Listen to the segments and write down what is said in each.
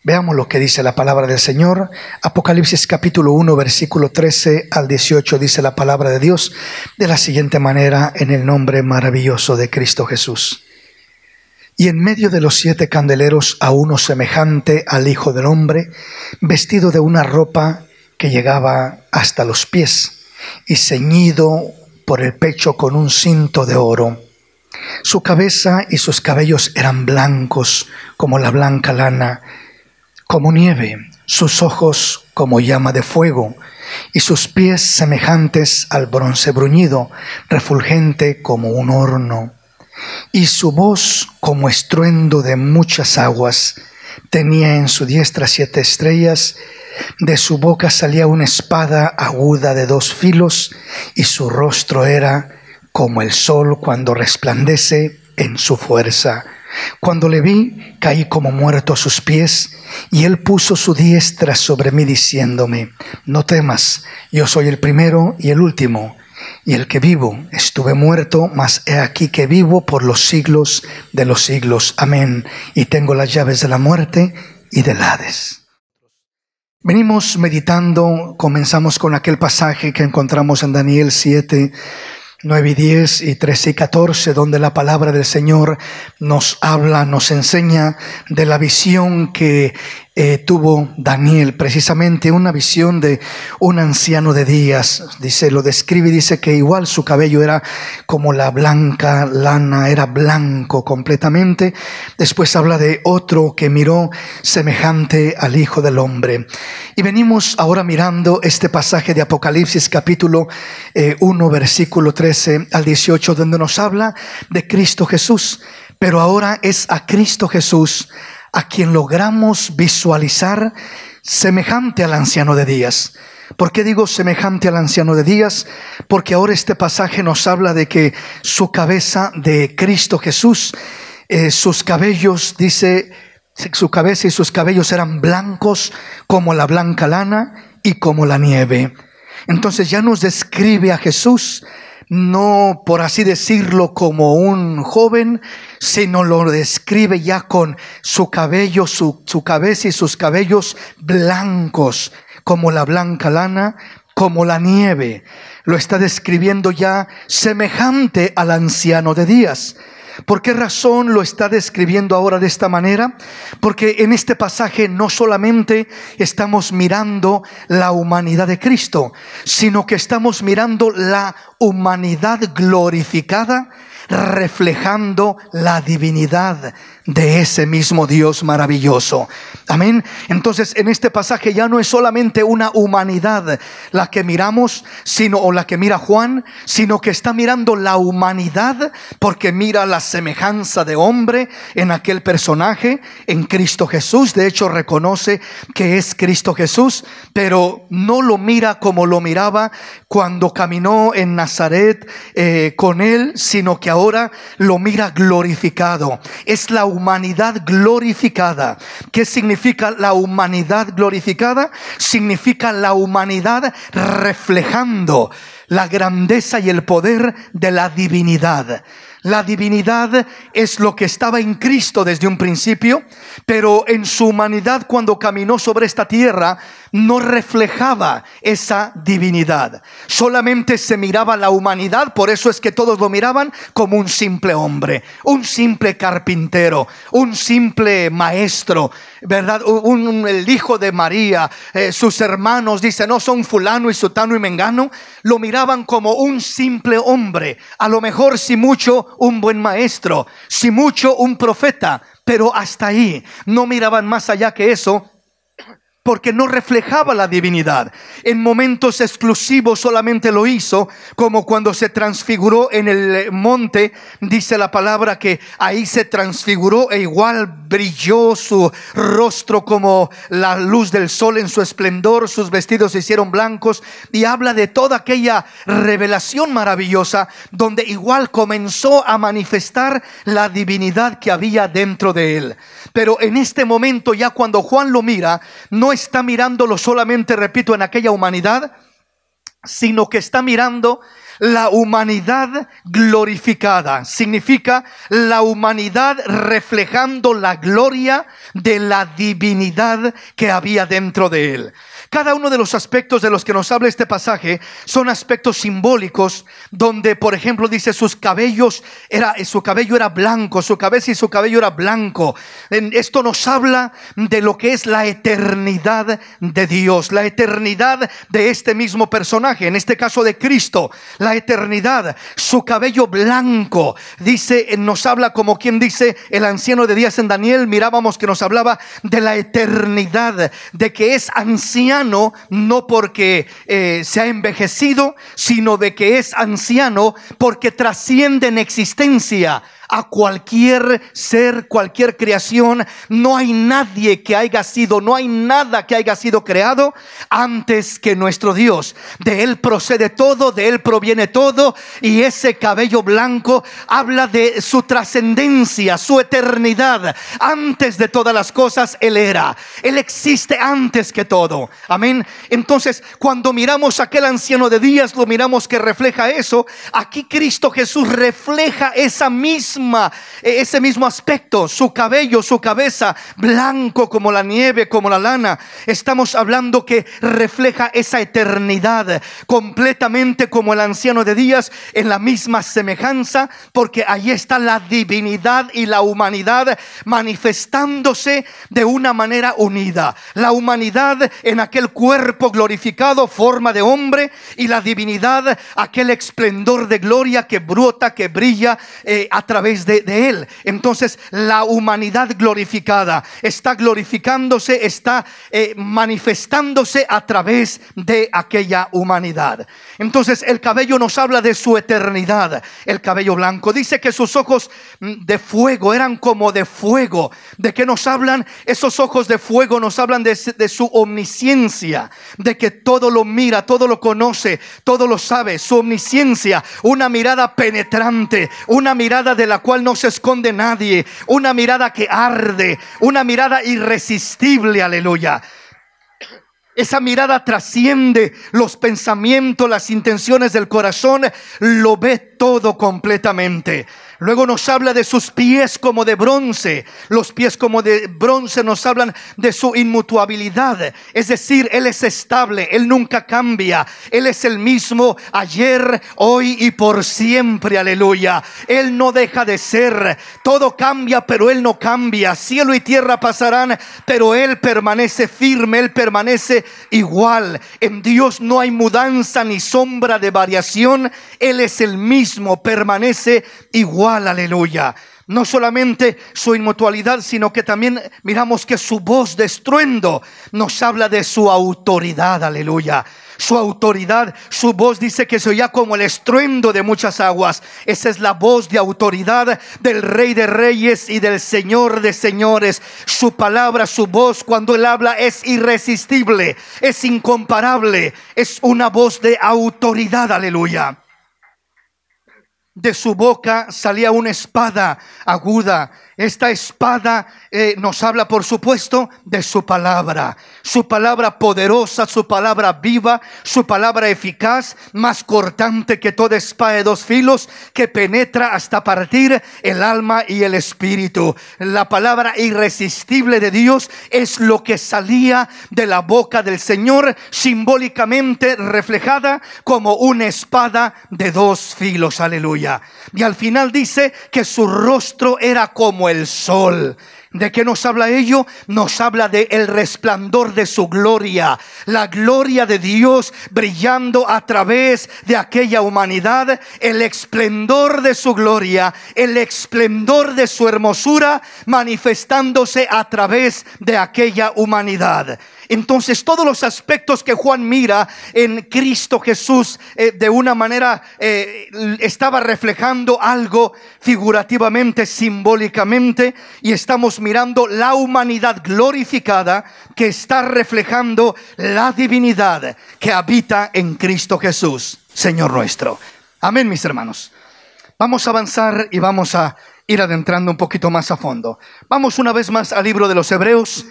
Veamos lo que dice la palabra del Señor. Apocalipsis capítulo 1, versículo 13 al 18, dice la palabra de Dios de la siguiente manera, en el nombre maravilloso de Cristo Jesús. Y en medio de los 7 candeleros a uno semejante al Hijo del Hombre, vestido de una ropa que llegaba hasta los pies, y ceñido por el pecho con un cinto de oro. Su cabeza y sus cabellos eran blancos como la blanca lana, como nieve, sus ojos como llama de fuego, y sus pies semejantes al bronce bruñido, refulgente como un horno. Y su voz como estruendo de muchas aguas. Tenía en su diestra 7 estrellas, de su boca salía una espada aguda de 2 filos, y su rostro era como el sol cuando resplandece en su fuerza. Cuando le vi, caí como muerto a sus pies, y él puso su diestra sobre mí diciéndome: no temas, yo soy el primero y el último, y el que vivo. Estuve muerto, mas he aquí que vivo por los siglos de los siglos. Amén. Y tengo las llaves de la muerte y del Hades. Venimos meditando, comenzamos con aquel pasaje que encontramos en Daniel 7, 9 y 10 y 13 y 14, donde la palabra del Señor nos habla, nos enseña de la visión que tuvo Daniel, precisamente una visión de un anciano de días. Dice, lo describe y dice que igual su cabello era como la blanca lana, era blanco completamente. Después habla de otro que miró semejante al Hijo del Hombre. Y venimos ahora mirando este pasaje de Apocalipsis capítulo 1 versículo 13 al 18, donde nos habla de Cristo Jesús. Pero ahora es a Cristo Jesús a quien logramos visualizar semejante al anciano de días. ¿Por qué digo semejante al anciano de días? Porque ahora este pasaje nos habla de que su cabeza, de Cristo Jesús, sus cabellos, dice, su cabeza y sus cabellos eran blancos como la blanca lana y como la nieve. Entonces ya nos describe a Jesús, no por así decirlo como un joven, sino lo describe ya con su cabello, su cabeza y sus cabellos blancos como la blanca lana, como la nieve. Lo está describiendo ya semejante al anciano de días. ¿Por qué razón lo está describiendo ahora de esta manera? Porque en este pasaje no solamente estamos mirando la humanidad de Cristo, sino que estamos mirando la humanidad glorificada, reflejando la divinidad de ese mismo Dios maravilloso. Amén. Entonces en este pasaje ya no es solamente una humanidad la que miramos, o la que mira Juan, sino que está mirando la humanidad, porque mira la semejanza de hombre en aquel personaje, en Cristo Jesús. De hecho reconoce que es Cristo Jesús, pero no lo mira como lo miraba cuando caminó en Nazaret con él, sino que ahora lo mira glorificado. Es la humanidad glorificada. ¿Qué significa la humanidad glorificada? Significa la humanidad reflejando la grandeza y el poder de la divinidad. La divinidad es lo que estaba en Cristo desde un principio, pero en su humanidad, cuando caminó sobre esta tierra, no reflejaba esa divinidad. Solamente se miraba la humanidad. Por eso es que todos lo miraban como un simple hombre, un simple carpintero, un simple maestro, ¿verdad? El hijo de María. Sus hermanos, dice, no son fulano y sutano y mengano. Lo miraban como un simple hombre. A lo mejor, si mucho, un buen maestro, si mucho, un profeta, pero hasta ahí. No miraban más allá que eso, porque no reflejaba la divinidad. En momentos exclusivos solamente lo hizo, como cuando se transfiguró en el monte. Dice la palabra que ahí se transfiguró e igual brilló su rostro como la luz del sol en su esplendor. Sus vestidos se hicieron blancos, y habla de toda aquella revelación maravillosa donde igual comenzó a manifestar la divinidad que había dentro de él. Pero en este momento, ya cuando Juan lo mira, no está mirándolo solamente, repito, en aquella humanidad, sino que está mirando la humanidad glorificada. Significa la humanidad reflejando la gloria de la divinidad que había dentro de él. Cada uno de los aspectos de los que nos habla este pasaje son aspectos simbólicos, donde por ejemplo dice su cabello era blanco, su cabeza y su cabello era blanco. Esto nos habla de lo que es la eternidad de Dios, la eternidad de este mismo personaje, en este caso de Cristo, la eternidad. Su cabello blanco, dice, nos habla como quien dice el anciano de días en Daniel, mirábamos que nos hablaba de la eternidad, de que es anciano, no porque se ha envejecido, sino de que es anciano porque trasciende en existencia a cualquier ser, cualquier creación. No hay nadie que haya sido, no hay nada que haya sido creado antes que nuestro Dios. De Él procede todo, de Él proviene todo, y ese cabello blanco habla de su trascendencia, su eternidad. Antes de todas las cosas Él era, Él existe antes que todo. Amén. Entonces, cuando miramos a aquel anciano de días, lo miramos que refleja eso. Aquí Cristo Jesús refleja ese mismo aspecto, su cabello, su cabeza blanco como la nieve, como la lana. Estamos hablando que refleja esa eternidad completamente como el anciano de días, en la misma semejanza, porque ahí está la divinidad y la humanidad manifestándose de una manera unida. La humanidad en aquel cuerpo glorificado, forma de hombre, y la divinidad, aquel esplendor de gloria que brota, que brilla a través de él. Entonces la humanidad glorificada está glorificándose, está manifestándose a través de aquella humanidad. Entonces el cabello nos habla de su eternidad. El cabello blanco dice que sus ojos de fuego eran como de fuego. ¿De qué nos hablan? Esos ojos de fuego nos hablan de su omnisciencia, de que todo lo mira, todo lo conoce, todo lo sabe. Su omnisciencia, una mirada penetrante, una mirada de la cual no se esconde nadie, una mirada que arde, una mirada irresistible. Aleluya. Esa mirada trasciende los pensamientos, las intenciones del corazón, lo ve todo completamente. Luego nos habla de sus pies como de bronce. Los pies como de bronce nos hablan de su inmutabilidad. Es decir, Él es estable, Él nunca cambia. Él es el mismo ayer, hoy y por siempre. Aleluya. Él no deja de ser. Todo cambia, pero Él no cambia. Cielo y tierra pasarán, pero Él permanece firme, Él permanece igual. En Dios no hay mudanza ni sombra de variación. Él es el mismo, permanece igual. Aleluya. No solamente su inmutabilidad, sino que también miramos que su voz de estruendo nos habla de su autoridad. Aleluya. Su autoridad, su voz dice que se oía como el estruendo de muchas aguas. Esa es la voz de autoridad del Rey de Reyes y del Señor de Señores. Su palabra, su voz, cuando Él habla, es irresistible, es incomparable. Es una voz de autoridad. Aleluya. De su boca salía una espada aguda. Esta espada nos habla, por supuesto, de su palabra poderosa, su palabra viva, su palabra eficaz, más cortante que toda espada de dos filos, que penetra hasta partir el alma y el espíritu. La palabra irresistible de Dios es lo que salía de la boca del Señor, simbólicamente reflejada como una espada de dos filos. Aleluya. Y al final dice que su rostro era como el sol. ¿De qué nos habla ello? Nos habla de el resplandor de su gloria, la gloria de Dios brillando a través de aquella humanidad, el esplendor de su gloria, el esplendor de su hermosura manifestándose a través de aquella humanidad. Entonces todos los aspectos que Juan mira en Cristo Jesús de una manera estaba reflejando algo figurativamente, simbólicamente, y estamos mirando la humanidad glorificada que está reflejando la divinidad que habita en Cristo Jesús, Señor nuestro. Amén, mis hermanos. Vamos a avanzar y vamos a ir adentrando un poquito más a fondo. Vamos una vez más al libro de los Hebreos.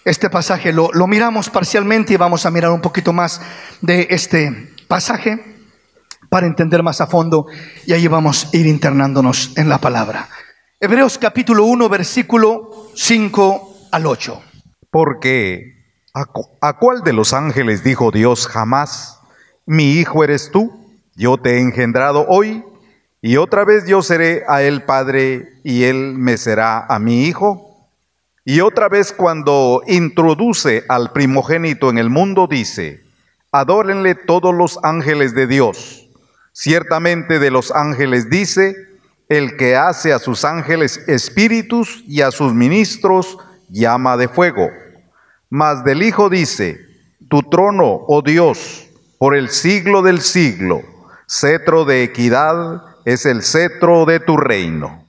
Este pasaje lo miramos parcialmente y vamos a mirar un poquito más de este pasaje para entender más a fondo, y ahí vamos a ir internándonos en la palabra. Hebreos capítulo 1, versículo 5 al 8. Porque ¿a cuál de los ángeles dijo Dios jamás: mi hijo eres tú, yo te he engendrado hoy, y otra vez yo seré a él padre, y él me será a mi hijo? Y otra vez, cuando introduce al primogénito en el mundo, dice: adórenle todos los ángeles de Dios. Ciertamente de los ángeles dice: el que hace a sus ángeles espíritus y a sus ministros llama de fuego. Mas del Hijo dice: tu trono, oh Dios, por el siglo del siglo, cetro de equidad es el cetro de tu reino.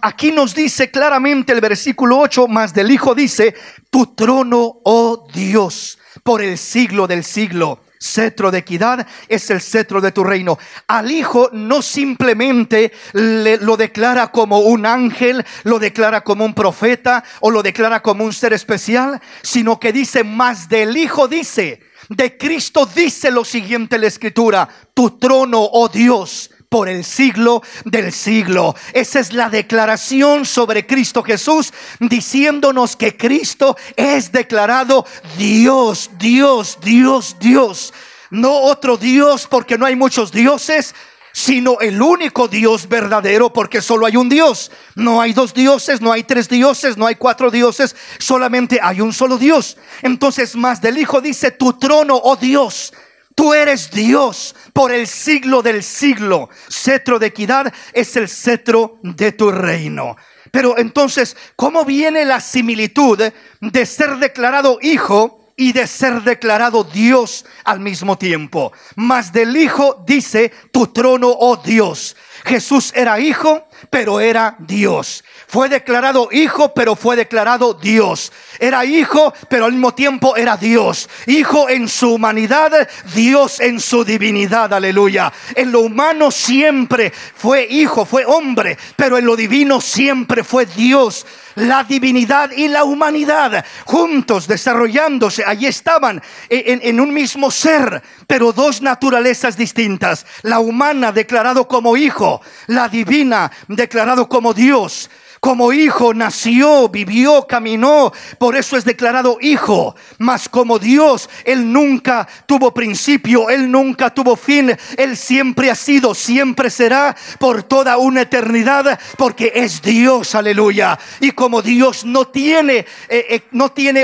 Aquí nos dice claramente el versículo 8, más del Hijo dice: tu trono, oh Dios, por el siglo del siglo, cetro de equidad es el cetro de tu reino. Al Hijo no simplemente lo declara como un ángel, lo declara como un profeta o lo declara como un ser especial, sino que dice: más del Hijo dice, de Cristo dice lo siguiente la Escritura: tu trono, oh Dios, por el siglo del siglo. Esa es la declaración sobre Cristo Jesús, diciéndonos que Cristo es declarado Dios, Dios, Dios, Dios. No otro Dios, porque no hay muchos dioses, sino el único Dios verdadero, porque solo hay un Dios. No hay dos dioses, no hay tres dioses, no hay cuatro dioses, solamente hay un solo Dios. Entonces, más del Hijo dice: tu trono, oh Dios, tú eres Dios por el siglo del siglo, cetro de equidad es el cetro de tu reino. Pero entonces, ¿cómo viene la similitud de ser declarado hijo y de ser declarado Dios al mismo tiempo? Mas del Hijo dice: tu trono, oh Dios. Jesús era hijo, pero era Dios. Fue declarado hijo, pero fue declarado Dios. Era hijo, pero al mismo tiempo era Dios. Hijo en su humanidad, Dios en su divinidad. Aleluya. En lo humano siempre fue hijo, fue hombre, pero en lo divino siempre fue Dios. La divinidad y la humanidad juntos desarrollándose, allí estaban en un mismo ser, pero dos naturalezas distintas. La humana declarado como hijo, la divina declarado como Dios. Como hijo nació, vivió, caminó, por eso es declarado hijo. Mas como Dios, Él nunca tuvo principio, Él nunca tuvo fin. Él siempre ha sido, siempre será por toda una eternidad, porque es Dios, aleluya. Y como Dios no tiene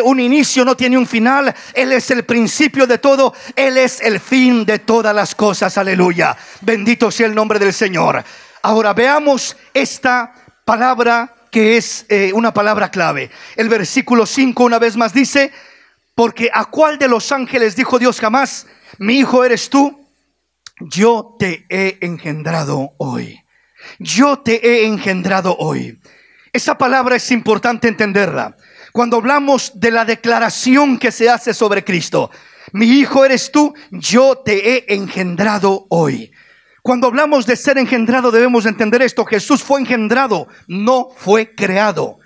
un inicio, no tiene un final, Él es el principio de todo, Él es el fin de todas las cosas, aleluya. Bendito sea el nombre del Señor. Ahora veamos esta palabra que es una palabra clave. El versículo 5 una vez más dice: porque ¿a cuál de los ángeles dijo Dios jamás: mi hijo eres tú, yo te he engendrado hoy? Yo te he engendrado hoy. Esa palabra es importante entenderla. Cuando hablamos de la declaración que se hace sobre Cristo: mi hijo eres tú, yo te he engendrado hoy. Cuando hablamos de ser engendrado debemos entender esto: Jesús fue engendrado, no fue creado.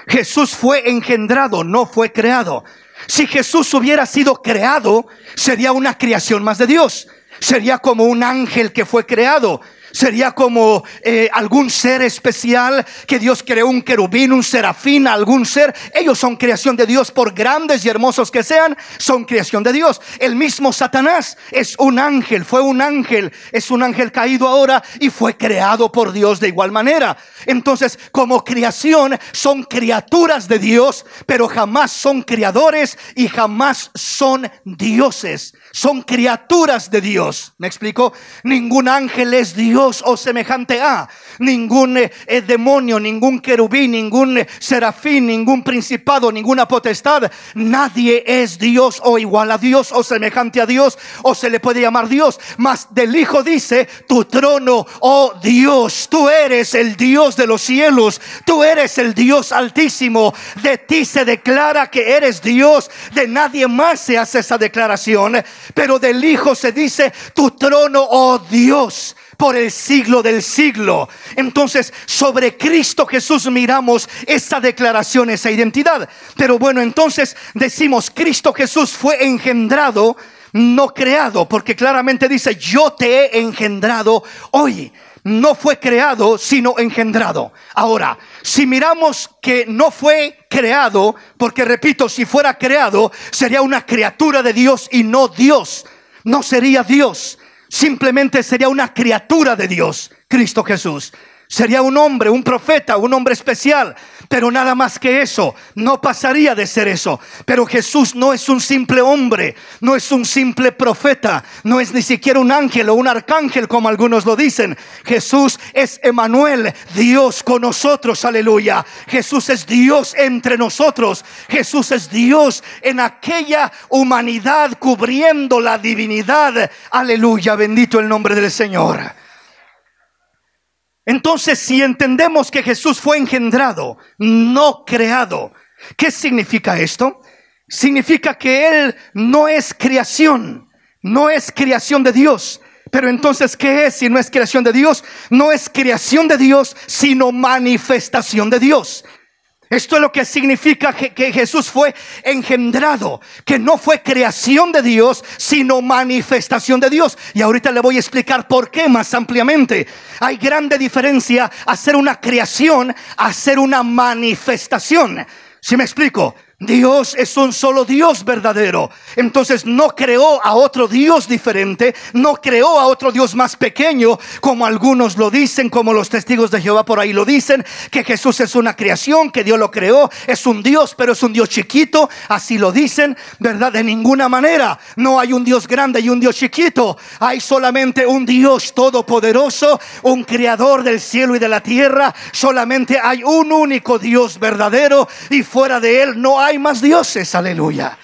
Jesús fue engendrado, no fue creado. Si Jesús hubiera sido creado, sería una creación más de Dios. Sería como un ángel que fue creado. Sería como algún ser especial que Dios creó, un querubín, un serafín, algún ser. Ellos son creación de Dios, por grandes y hermosos que sean, son creación de Dios. El mismo Satanás es un ángel, fue un ángel, es un ángel caído ahora y fue creado por Dios de igual manera. Entonces, como creación son criaturas de Dios, pero jamás son creadores y jamás son dioses. Son criaturas de Dios. ¿Me explico? Ningún ángel es Dios o semejante a. Ningún demonio, ningún querubín, ningún serafín, ningún principado, ninguna potestad. Nadie es Dios o igual a Dios o semejante a Dios o se le puede llamar Dios. Mas del Hijo dice: tu trono, oh Dios, tú eres el Dios de los cielos, tú eres el Dios altísimo. De ti se declara que eres Dios, de nadie más se hace esa declaración. Pero del Hijo se dice: tu trono, oh Dios, por el siglo del siglo. Entonces, sobre Cristo Jesús miramos esa declaración, esa identidad. Pero bueno, entonces decimos: Cristo Jesús fue engendrado no creado, porque claramente dice: yo te he engendrado hoy. No fue creado, sino engendrado. Ahora, si miramos que no fue creado, porque repito, si fuera creado, sería una criatura de Dios y no Dios. No sería Dios, simplemente sería una criatura de Dios, Cristo Jesús. Sería un hombre, un profeta, un hombre especial, pero nada más que eso. No pasaría de ser eso. Pero Jesús no es un simple hombre, no es un simple profeta, no es ni siquiera un ángel o un arcángel como algunos lo dicen. Jesús es Emmanuel, Dios con nosotros, aleluya. Jesús es Dios entre nosotros. Jesús es Dios en aquella humanidad cubriendo la divinidad, aleluya, bendito el nombre del Señor. Entonces, si entendemos que Jesús fue engendrado, no creado, ¿qué significa esto? Significa que Él no es creación, no es creación de Dios. Pero entonces, ¿qué es si no es creación de Dios? No es creación de Dios, sino manifestación de Dios. Esto es lo que significa que Jesús fue engendrado, que no fue creación de Dios, sino manifestación de Dios. Y ahorita le voy a explicar por qué más ampliamente. Hay grande diferencia hacer una creación a hacer una manifestación. ¿Sí me explico? Dios es un solo Dios verdadero. Entonces no creó a otro Dios diferente, no creó a otro Dios más pequeño, como algunos lo dicen, como los testigos de Jehová por ahí lo dicen, que Jesús es una creación, que Dios lo creó, es un Dios, pero es un Dios chiquito. Así lo dicen, ¿verdad? De ninguna manera. No hay un Dios grande y un Dios chiquito. Hay solamente un Dios todopoderoso, un creador del cielo y de la tierra. Solamente hay un único Dios verdadero, y fuera de Él no hay más dioses, aleluya.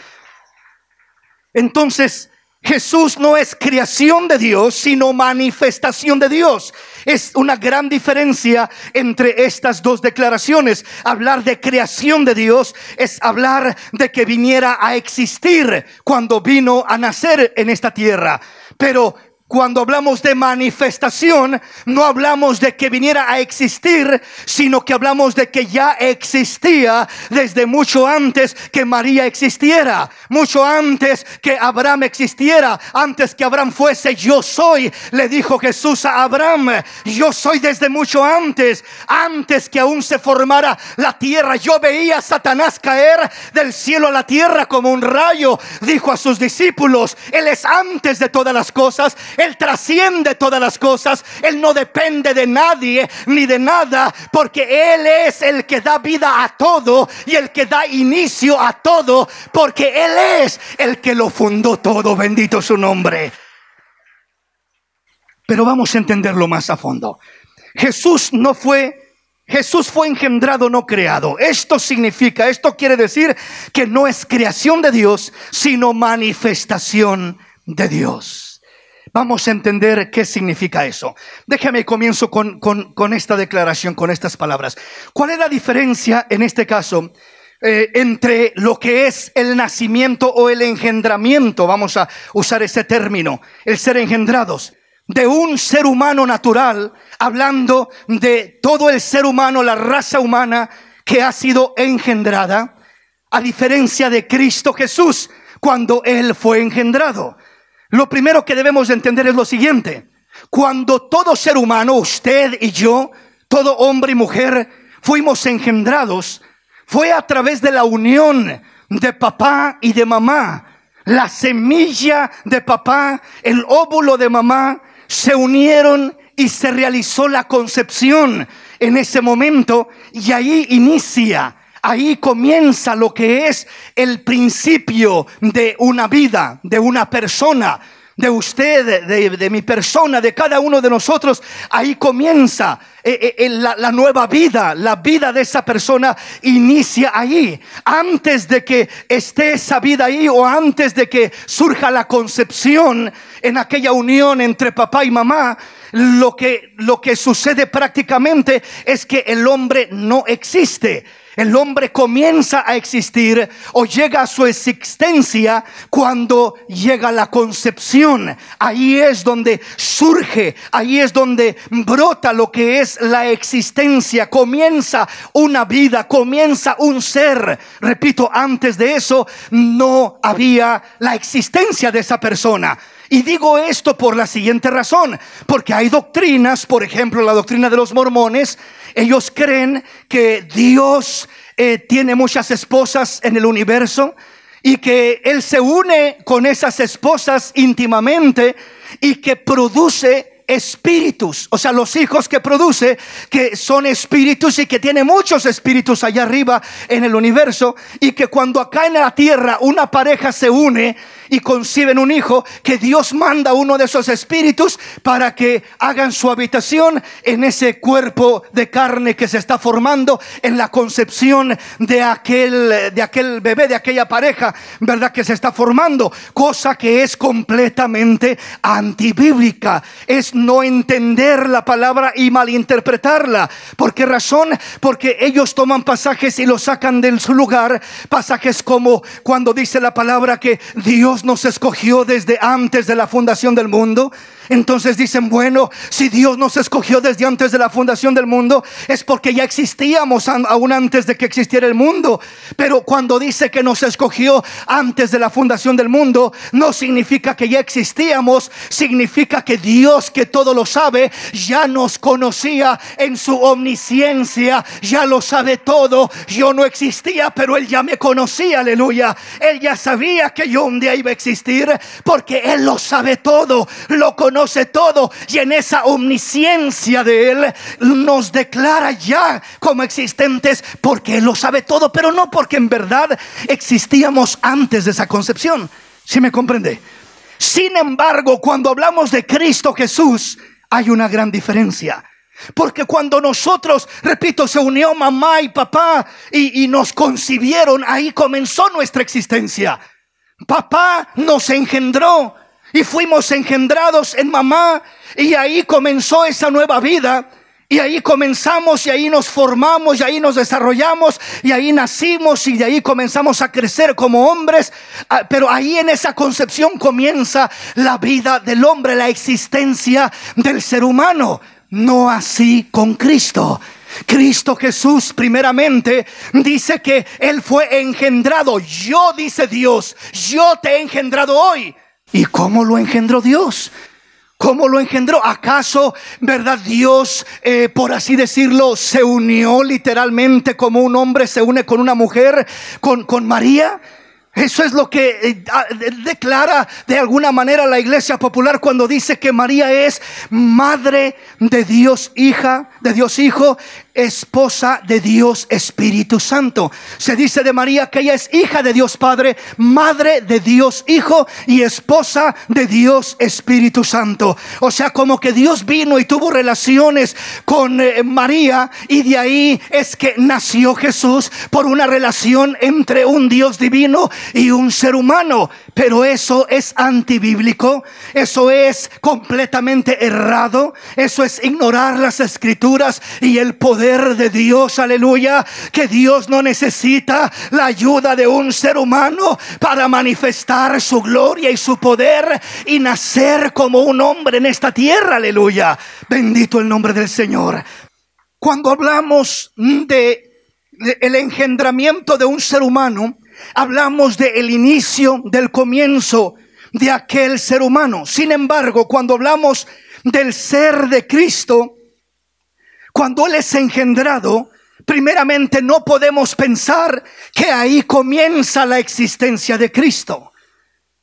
Entonces, Jesús no es creación de Dios, sino manifestación de Dios. Es una gran diferencia entre estas dos declaraciones. Hablar de creación de Dios es hablar de que viniera a existir cuando vino a nacer en esta tierra. Pero cuando hablamos de manifestación, no hablamos de que viniera a existir, sino que hablamos de que ya existía desde mucho antes que María existiera, mucho antes que Abraham existiera, antes que Abraham fuese yo soy. Le dijo Jesús a Abraham: yo soy desde mucho antes que aún se formara la tierra. Yo veía a Satanás caer del cielo a la tierra como un rayo. Dijo a sus discípulos: Él es antes de todas las cosas. Él trasciende todas las cosas. Él no depende de nadie ni de nada, porque Él es el que da vida a todo y el que da inicio a todo, porque Él es el que lo fundó todo. Bendito su nombre. Pero vamos a entenderlo más a fondo. Jesús fue engendrado, no creado. Esto quiere decir que no es creación de Dios, sino manifestación de Dios. Vamos a entender qué significa eso. Déjame comienzo con esta declaración, con estas palabras. ¿Cuál es la diferencia en este caso entre lo que es el nacimiento o el engendramiento? Vamos a usar ese término, el ser engendrados, de un ser humano natural, hablando de todo el ser humano, la raza humana que ha sido engendrada, a diferencia de Cristo Jesús cuando Él fue engendrado. Lo primero que debemos de entender es lo siguiente: cuando todo ser humano, usted y yo, todo hombre y mujer, fuimos engendrados, fue a través de la unión de papá y de mamá. La semilla de papá, el óvulo de mamá, se unieron y se realizó la concepción en ese momento, y ahí inicia. Ahí comienza lo que es el principio de una vida, de una persona, de usted, de mi persona, de cada uno de nosotros. Ahí comienza la nueva vida. La vida de esa persona inicia ahí. Antes de que esté esa vida ahí, o antes de que surja la concepción en aquella unión entre papá y mamá, lo que sucede prácticamente es que el hombre no existe. El hombre comienza a existir o llega a su existencia cuando llega la concepción. Ahí es donde surge, ahí es donde brota lo que es la existencia. Comienza una vida, comienza un ser. Repito, antes de eso no había la existencia de esa persona. Y digo esto por la siguiente razón, porque hay doctrinas, por ejemplo la doctrina de los mormones. Ellos creen que Dios tiene muchas esposas en el universo y que Él se une con esas esposas íntimamente y que produce espíritus, o sea, los hijos que produce, que son espíritus y que tiene muchos espíritus allá arriba en el universo, y que cuando acá en la tierra una pareja se une y conciben un hijo, que Dios manda uno de esos espíritus para que hagan su habitación en ese cuerpo de carne que se está formando en la concepción de aquel bebé, de aquella pareja, ¿verdad?, que se está formando, cosa que es completamente antibíblica. Es no entender la palabra y malinterpretarla. ¿Por qué razón? Porque ellos toman pasajes y los sacan de su lugar. Pasajes como cuando dice la palabra que Dios nos escogió desde antes de la fundación del mundo. Entonces dicen, bueno, si Dios nos escogió desde antes de la fundación del mundo, es porque ya existíamos aún antes de que existiera el mundo. Pero cuando dice que nos escogió antes de la fundación del mundo, no significa que ya existíamos. Significa que Dios, que todo lo sabe, ya nos conocía en su omnisciencia. Ya lo sabe todo. Yo no existía, pero Él ya me conocía, aleluya. Él ya sabía que yo un día iba a existir, porque Él lo sabe todo, lo conoce todo, y en esa omnisciencia de Él nos declara ya como existentes, porque Él lo sabe todo, pero no porque en verdad existíamos antes de esa concepción. ¿Sí me comprende? Sin embargo, cuando hablamos de Cristo Jesús, hay una gran diferencia. Porque cuando nosotros, repito, se unió mamá y papá y nos concibieron, ahí comenzó nuestra existencia. Papá nos engendró y fuimos engendrados en mamá, y ahí comenzó esa nueva vida. Y ahí comenzamos, y ahí nos formamos, y ahí nos desarrollamos, y ahí nacimos, y de ahí comenzamos a crecer como hombres. Pero ahí en esa concepción comienza la vida del hombre, la existencia del ser humano. No así con Cristo. Cristo Jesús primeramente dice que Él fue engendrado. Yo, dice Dios, yo te he engendrado hoy. ¿Y cómo lo engendró Dios? ¿Cómo lo engendró? ¿Acaso, verdad, Dios, por así decirlo, se unió literalmente como un hombre se une con una mujer, con María? Eso es lo que declara de alguna manera la Iglesia Popular cuando dice que María es madre de Dios, hija de Dios Hijo, esposa de Dios Espíritu Santo. Se dice de María que ella es hija de Dios Padre, madre de Dios Hijo y esposa de Dios Espíritu Santo. O sea, como que Dios vino y tuvo relaciones con María, y de ahí es que nació Jesús, por una relación entre un Dios divino y un ser humano. Pero eso es antibíblico, eso es completamente errado, eso es ignorar las Escrituras y el poder de Dios, aleluya. Que Dios no necesita la ayuda de un ser humano para manifestar su gloria y su poder y nacer como un hombre en esta tierra, aleluya. Bendito el nombre del Señor. Cuando hablamos de el engendramiento de un ser humano, hablamos del inicio, del comienzo de aquel ser humano. Sin embargo, cuando hablamos del ser de Cristo, cuando Él es engendrado, primeramente no podemos pensar que ahí comienza la existencia de Cristo,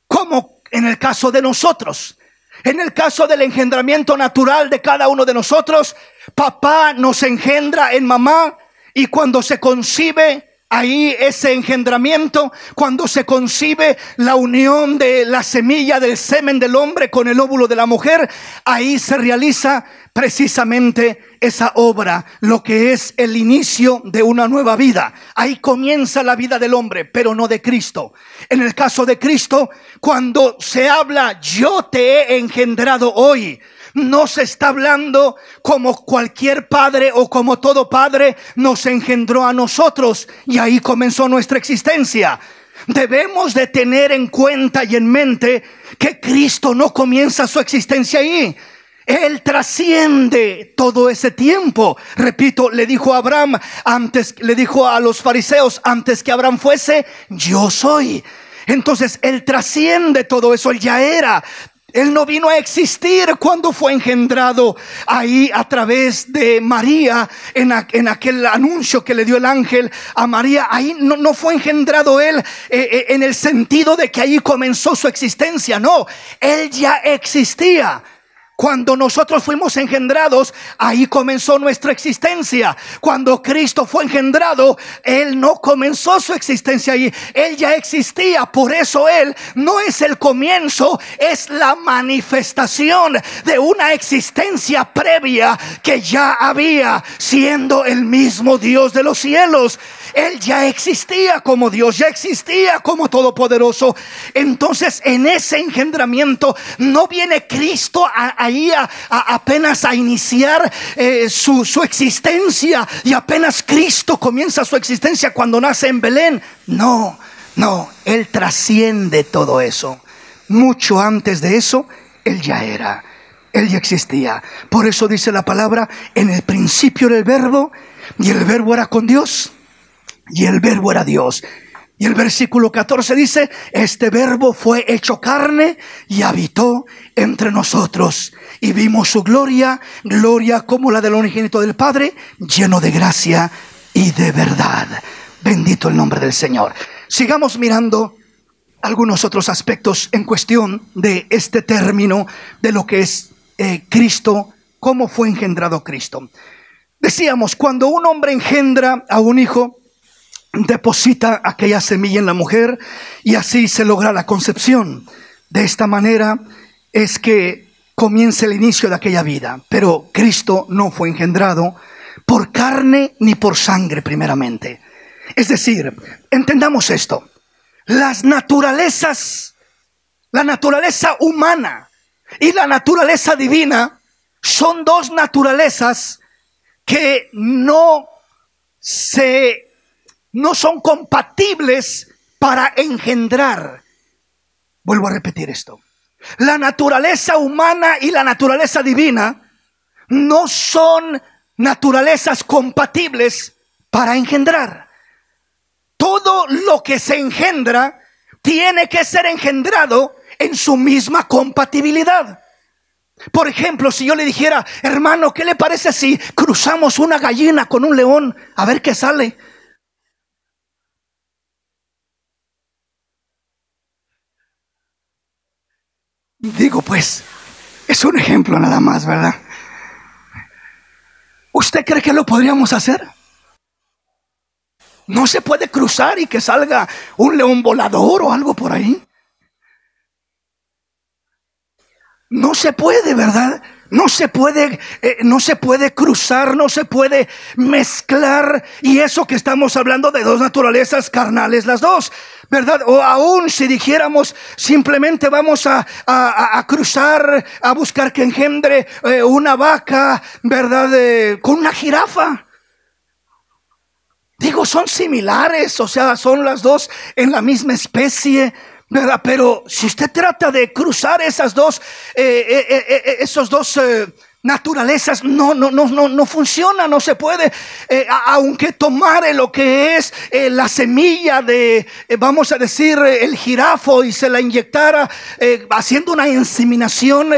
como en el caso de nosotros. En el caso del engendramiento natural de cada uno de nosotros, papá nos engendra en mamá, y cuando se concibe ahí ese engendramiento, cuando se concibe la unión de la semilla del semen del hombre con el óvulo de la mujer, ahí se realiza precisamente esa obra, lo que es el inicio de una nueva vida. Ahí comienza la vida del hombre, pero no de Cristo. En el caso de Cristo, cuando se habla yo te he engendrado hoy, No se está hablando como cualquier padre o como todo padre nos engendró a nosotros y ahí comenzó nuestra existencia. Debemos de tener en cuenta y en mente que Cristo no comienza su existencia ahí. Él trasciende todo ese tiempo. Repito, le dijo a Abraham antes, le dijo a los fariseos, antes que Abraham fuese, yo soy. Entonces Él trasciende todo eso. Él ya era. Él no vino a existir cuando fue engendrado ahí a través de María, en aquel anuncio que le dio el ángel a María. Ahí no fue engendrado Él en el sentido de que ahí comenzó su existencia. No, Él ya existía. Cuando nosotros fuimos engendrados, ahí comenzó nuestra existencia. Cuando Cristo fue engendrado, Él no comenzó su existencia ahí. Él ya existía. Por eso Él no es el comienzo, es la manifestación de una existencia previa que ya había, siendo el mismo Dios de los cielos. Él ya existía como Dios, ya existía como Todopoderoso. Entonces en ese engendramiento no viene Cristo ahí apenas a iniciar su existencia, y apenas Cristo comienza su existencia cuando nace en Belén. No, Él trasciende todo eso. Mucho antes de eso Él ya era, Él ya existía. Por eso dice la palabra: en el principio era el Verbo, y el Verbo era con Dios, y el Verbo era Dios. Y el versículo 14 dice: este Verbo fue hecho carne y habitó entre nosotros, y vimos su gloria, gloria como la del unigénito del Padre, lleno de gracia y de verdad. Bendito el nombre del Señor. Sigamos mirando algunos otros aspectos en cuestión de este término de lo que es Cristo, cómo fue engendrado Cristo. Decíamos, cuando un hombre engendra a un hijo, deposita aquella semilla en la mujer y así se logra la concepción. De esta manera es que comienza el inicio de aquella vida. Pero Cristo no fue engendrado por carne ni por sangre primeramente. Es decir, entendamos esto: las naturalezas, la naturaleza humana y la naturaleza divina, son dos naturalezas que no son compatibles para engendrar. Vuelvo a repetir esto: la naturaleza humana y la naturaleza divina no son naturalezas compatibles para engendrar. Todo lo que se engendra tiene que ser engendrado en su misma compatibilidad. Por ejemplo, si yo le dijera: hermano, ¿qué le parece si cruzamos una gallina con un león? A ver qué sale. Digo, pues, es un ejemplo nada más, ¿verdad? ¿Usted cree que lo podríamos hacer? No se puede cruzar y que salga un león volador o algo por ahí. No se puede, ¿verdad? No se puede cruzar, no se puede mezclar. Y eso que estamos hablando de dos naturalezas carnales, las dos, ¿verdad? O aún si dijéramos simplemente vamos a cruzar, a buscar que engendre una vaca, ¿verdad? Con una jirafa. Digo, son similares, o sea, son las dos en la misma especie, ¿verdad? Pero si usted trata de cruzar esas dos, esos dos naturalezas, no funciona, no se puede. Aunque tomare lo que es la semilla de, vamos a decir, el jirafo, y se la inyectara haciendo una inseminación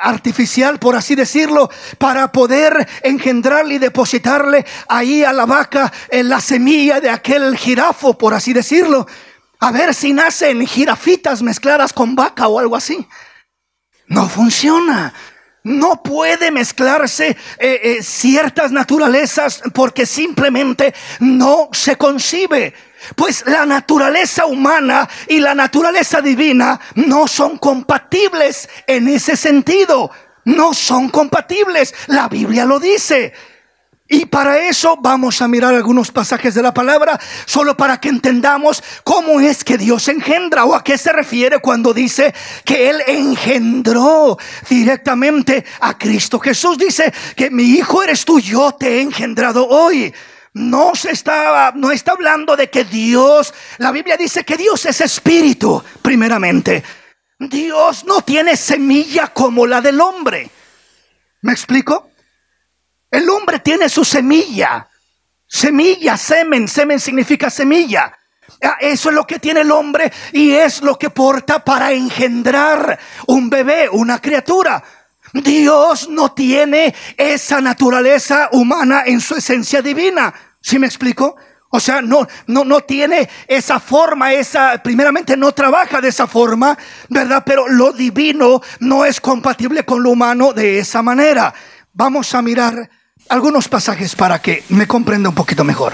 artificial, por así decirlo, para poder engendrarle y depositarle ahí a la vaca la semilla de aquel jirafo, por así decirlo, a ver si nacen jirafitas mezcladas con vaca o algo así. No funciona. No puede mezclarse ciertas naturalezas porque simplemente no se concibe. Pues la naturaleza humana y la naturaleza divina no son compatibles en ese sentido. No son compatibles. La Biblia lo dice. Y para eso vamos a mirar algunos pasajes de la palabra, solo para que entendamos cómo es que Dios engendra, o a qué se refiere cuando dice que Él engendró directamente a Cristo Jesús. Dice que mi hijo eres tú, yo te he engendrado hoy. No está hablando de que Dios, la Biblia dice que Dios es espíritu, primeramente. Dios no tiene semilla como la del hombre. ¿Me explico? El hombre tiene su semilla. Semilla, semen significa semilla. Eso es lo que tiene el hombre y es lo que porta para engendrar un bebé, una criatura. Dios no tiene esa naturaleza humana en su esencia divina. ¿Sí me explico? O sea, no tiene esa forma, primeramente no trabaja de esa forma, ¿verdad? Pero lo divino no es compatible con lo humano de esa manera. Vamos a mirar algunos pasajes para que me comprenda un poquito mejor.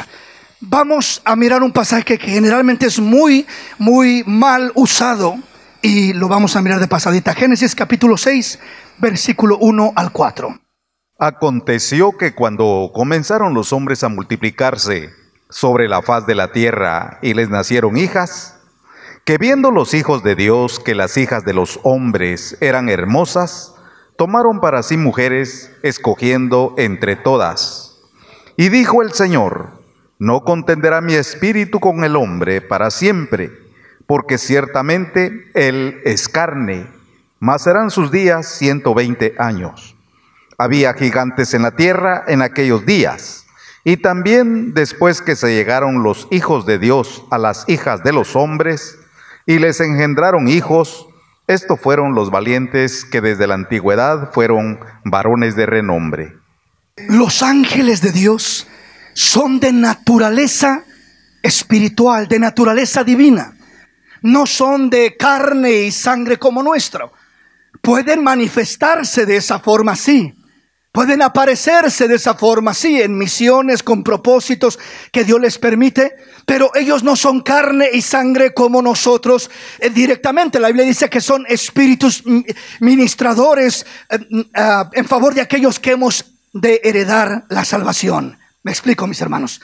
Vamos a mirar un pasaje que generalmente es muy mal usado y lo vamos a mirar de pasadita. Génesis capítulo 6, versículo 1 al 4. Aconteció que cuando comenzaron los hombres a multiplicarse sobre la faz de la tierra y les nacieron hijas, que viendo los hijos de Dios que las hijas de los hombres eran hermosas, tomaron para sí mujeres, escogiendo entre todas. Y dijo el Señor: no contenderá mi espíritu con el hombre para siempre, porque ciertamente él es carne, mas serán sus días 120 años. Había gigantes en la tierra en aquellos días, y también después que se llegaron los hijos de Dios a las hijas de los hombres, y les engendraron hijos. Estos fueron los valientes que desde la antigüedad fueron varones de renombre. Los ángeles de Dios son de naturaleza espiritual, de naturaleza divina. No son de carne y sangre como nuestro. Pueden manifestarse de esa forma, sí. Pueden aparecerse de esa forma, sí, en misiones, con propósitos que Dios les permite, pero ellos no son carne y sangre como nosotros directamente. La Biblia dice que son espíritus ministradores en favor de aquellos que hemos de heredar la salvación. Me explico, mis hermanos.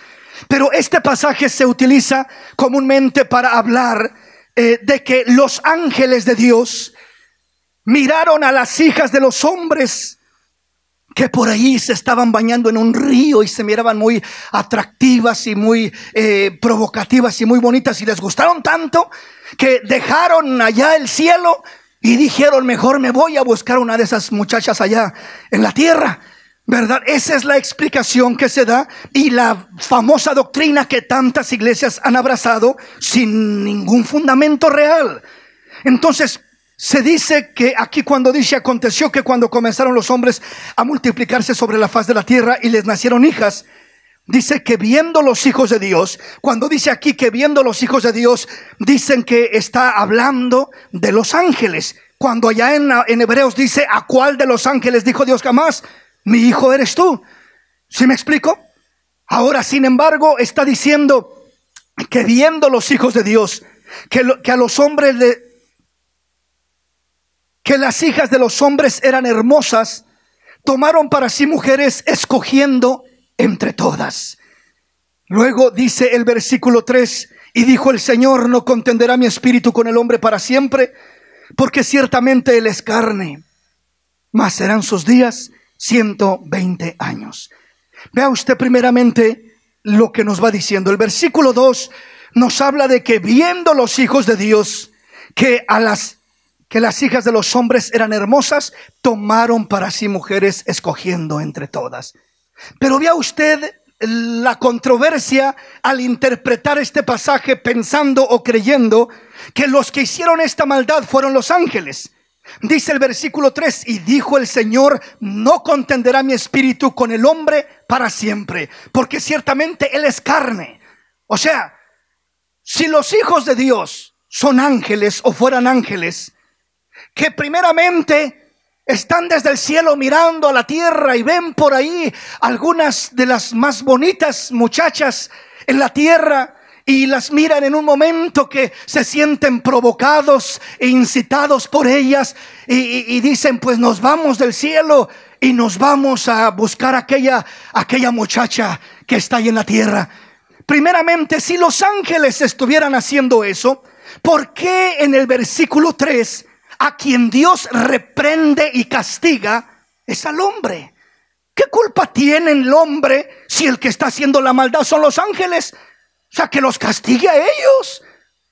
Pero este pasaje se utiliza comúnmente para hablar de que los ángeles de Dios miraron a las hijas de los hombres que por allí se estaban bañando en un río y se miraban muy atractivas y muy provocativas y muy bonitas, y les gustaron tanto que dejaron allá el cielo y dijeron: mejor me voy a buscar una de esas muchachas allá en la tierra, ¿verdad? Esa es la explicación que se da y la famosa doctrina que tantas iglesias han abrazado sin ningún fundamento real. Entonces, se dice que aquí, cuando dice aconteció que cuando comenzaron los hombres a multiplicarse sobre la faz de la tierra y les nacieron hijas, dice que viendo los hijos de Dios. Cuando dice aquí que viendo los hijos de Dios, dicen que está hablando de los ángeles. Cuando allá en Hebreos dice: ¿a cuál de los ángeles dijo Dios jamás? Mi hijo eres tú. ¿Sí me explico? Ahora, sin embargo, está diciendo que viendo los hijos de Dios, que a los hombres que las hijas de los hombres eran hermosas, tomaron para sí mujeres, escogiendo entre todas. Luego dice el versículo 3: y dijo el Señor: no contenderá mi espíritu con el hombre para siempre, porque ciertamente él es carne, mas serán sus días 120 años. Vea usted primeramente lo que nos va diciendo. El versículo 2 nos habla de que viendo los hijos de Dios que las hijas de los hombres eran hermosas, tomaron para sí mujeres, escogiendo entre todas. Pero vea usted la controversia al interpretar este pasaje, pensando o creyendo que los que hicieron esta maldad fueron los ángeles. Dice el versículo 3: y dijo el Señor: no contenderá mi espíritu con el hombre para siempre, porque ciertamente él es carne. O sea, si los hijos de Dios son ángeles o fueran ángeles, que primeramente están desde el cielo mirando a la tierra y ven por ahí algunas de las más bonitas muchachas en la tierra, y las miran en un momento que se sienten provocados e incitados por ellas, y dicen: pues nos vamos del cielo y nos vamos a buscar aquella muchacha que está ahí en la tierra. Primeramente, si los ángeles estuvieran haciendo eso, ¿por qué en el versículo 3 a quien Dios reprende y castiga es al hombre? ¿Qué culpa tiene el hombre si el que está haciendo la maldad son los ángeles? O sea, que los castigue a ellos.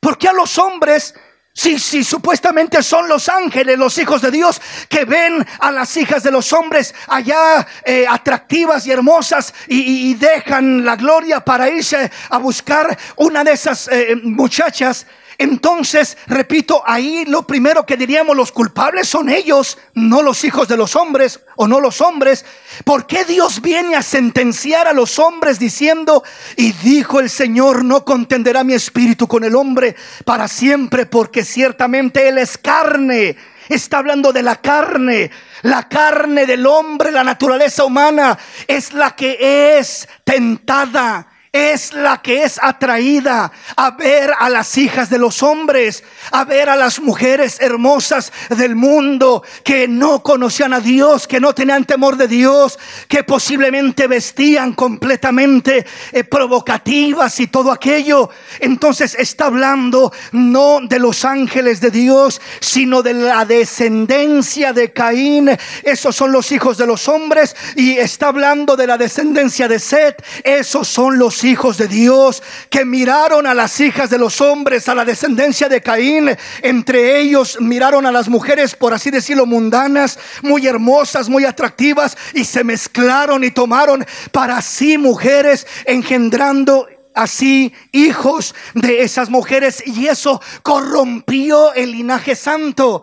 ¿Por qué a los hombres? Si supuestamente son los ángeles, los hijos de Dios, que ven a las hijas de los hombres allá atractivas y hermosas y dejan la gloria para irse a buscar una de esas muchachas. Entonces, repito, ahí lo primero que diríamos, los culpables son ellos, no los hijos de los hombres o no los hombres. ¿Por qué Dios viene a sentenciar a los hombres diciendo: y dijo el Señor, no contenderá mi espíritu con el hombre para siempre, porque ciertamente él es carne? Está hablando de la carne del hombre, la naturaleza humana es la que es tentada, es la que es atraída a ver a las hijas de los hombres, a ver a las mujeres hermosas del mundo que no conocían a Dios, que no tenían temor de Dios, que posiblemente vestían completamente provocativas y todo aquello. Entonces está hablando no de los ángeles de Dios, sino de la descendencia de Caín. Esos son los hijos de los hombres. Y está hablando de la descendencia de Set. Esos son los hijos de Dios que miraron a las hijas de los hombres, a la descendencia de Caín. Entre ellos miraron a las mujeres, por así decirlo, mundanas, muy hermosas, muy atractivas, y se mezclaron y tomaron para sí mujeres, engendrando así hijos de esas mujeres, y eso corrompió el linaje santo.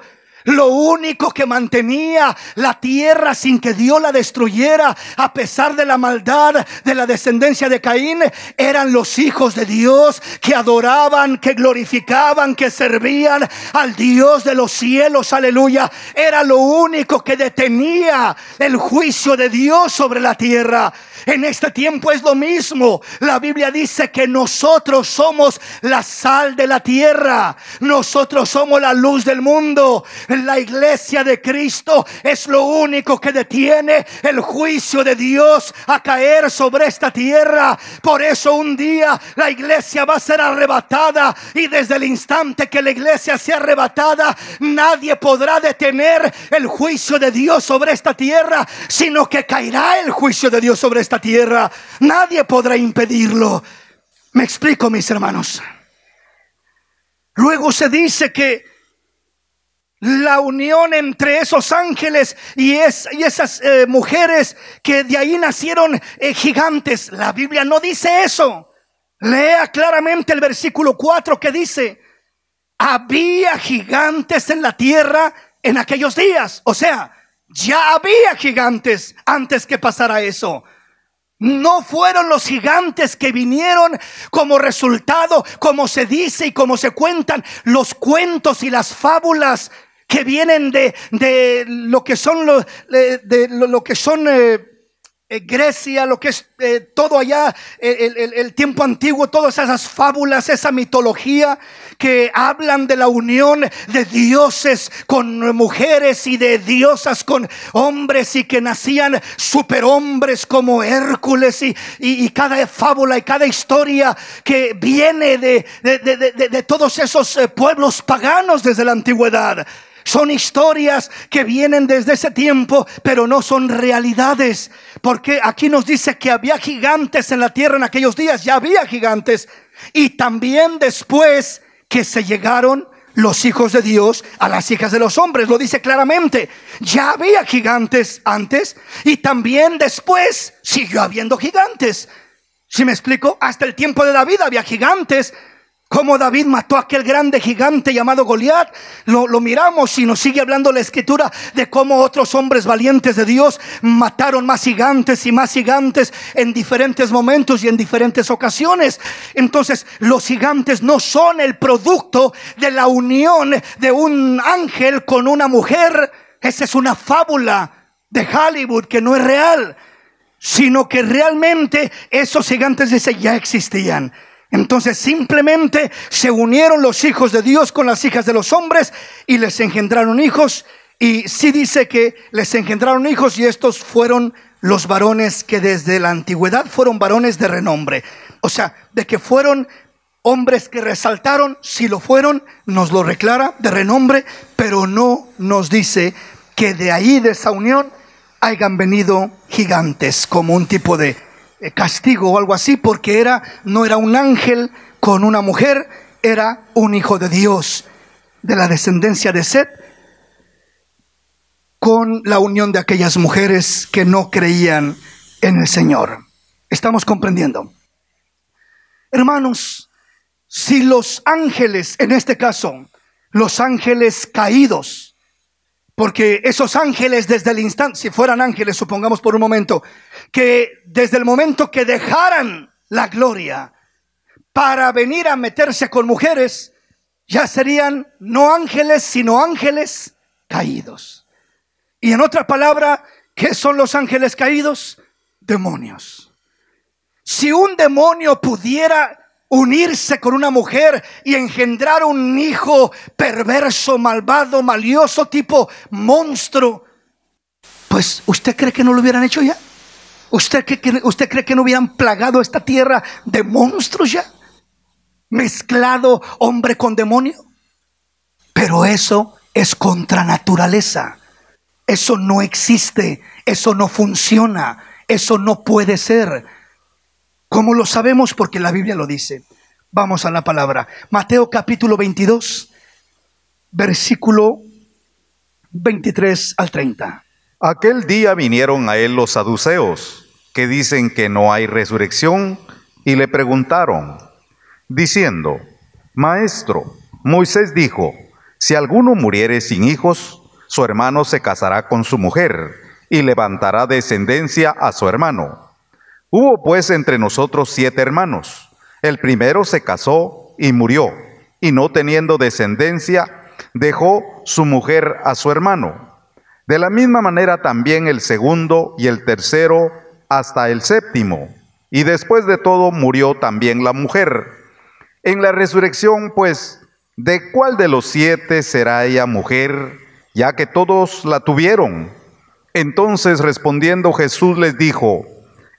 Lo único que mantenía la tierra sin que Dios la destruyera, a pesar de la maldad de la descendencia de Caín, eran los hijos de Dios que adoraban, que glorificaban, que servían al Dios de los cielos. Aleluya. Era lo único que detenía el juicio de Dios sobre la tierra. En este tiempo es lo mismo. La Biblia dice que nosotros somos la sal de la tierra. Nosotros somos la luz del mundo. La iglesia de Cristo es lo único que detiene el juicio de Dios a caer sobre esta tierra. Por eso un día la iglesia va a ser arrebatada, y desde el instante que la iglesia sea arrebatada, nadie podrá detener el juicio de Dios sobre esta tierra, sino que caerá el juicio de Dios sobre esta tierra. Nadie podrá impedirlo. Me explico, mis hermanos. Luego se dice que la unión entre esos ángeles y esas mujeres, que de ahí nacieron gigantes. La Biblia no dice eso. Lea claramente el versículo 4, que dice: había gigantes en la tierra en aquellos días. O sea, ya había gigantes antes que pasara eso. No fueron los gigantes que vinieron como resultado, como se dice y como se cuentan los cuentos y las fábulas que vienen de lo que son Grecia, lo que es todo allá, el tiempo antiguo, todas esas fábulas, esa mitología que hablan de la unión de dioses con mujeres y de diosas con hombres, y que nacían superhombres como Hércules, y cada fábula y cada historia que viene de todos esos pueblos paganos desde la antigüedad. Son historias que vienen desde ese tiempo, pero no son realidades. Porque aquí nos dice que había gigantes en la tierra en aquellos días. Ya había gigantes. Y también después que se llegaron los hijos de Dios a las hijas de los hombres. Lo dice claramente. Ya había gigantes antes, y también después siguió habiendo gigantes. ¿Sí me explico? Hasta el tiempo de David había gigantes. Como David mató a aquel grande gigante llamado Goliat, lo miramos, y nos sigue hablando la escritura de cómo otros hombres valientes de Dios mataron más gigantes y más gigantes en diferentes momentos y en diferentes ocasiones. Entonces, los gigantes no son el producto de la unión de un ángel con una mujer. Esa es una fábula de Hollywood que no es real, sino que realmente esos gigantes ya existían. Entonces simplemente se unieron los hijos de Dios con las hijas de los hombres y les engendraron hijos, Y sí dice que les engendraron hijos, y estos fueron los varones que desde la antigüedad fueron varones de renombre. O sea, de que fueron hombres que resaltaron, si lo fueron, nos lo declara de renombre, pero no nos dice que de ahí, de esa unión, hayan venido gigantes, como un tipo de castigo o algo así, porque no era un ángel con una mujer, era un hijo de Dios, de la descendencia de Set, con la unión de aquellas mujeres que no creían en el Señor. ¿Estamos comprendiendo? Hermanos, si los ángeles, en este caso, los ángeles caídos, porque esos ángeles desde el instante, si fueran ángeles, supongamos por un momento, que desde el momento que dejaran la gloria para venir a meterse con mujeres, ya serían no ángeles, sino ángeles caídos. Y en otra palabra, ¿qué son los ángeles caídos? Demonios. Si un demonio pudiera unirse con una mujer y engendrar un hijo perverso, malvado, malioso, tipo monstruo, pues ¿usted cree que no lo hubieran hecho ya? ¿Usted cree que no hubieran plagado esta tierra de monstruos ya? Mezclado hombre con demonio. Pero eso es contra naturaleza. Eso no existe, eso no funciona, eso no puede ser. ¿Cómo lo sabemos? Porque la Biblia lo dice. Vamos a la palabra. Mateo capítulo 22, versículo 23 al 30. Aquel día vinieron a él los saduceos, que dicen que no hay resurrección, y le preguntaron, diciendo, Maestro, Moisés dijo, si alguno muriere sin hijos, su hermano se casará con su mujer, y levantará descendencia a su hermano. Hubo pues entre nosotros 7 hermanos. El primero se casó y murió, y no teniendo descendencia, dejó su mujer a su hermano. De la misma manera también el segundo y el tercero hasta el séptimo. Y después de todo murió también la mujer. En la resurrección, pues, ¿de cuál de los 7 será ella mujer, ya que todos la tuvieron? Entonces respondiendo Jesús les dijo,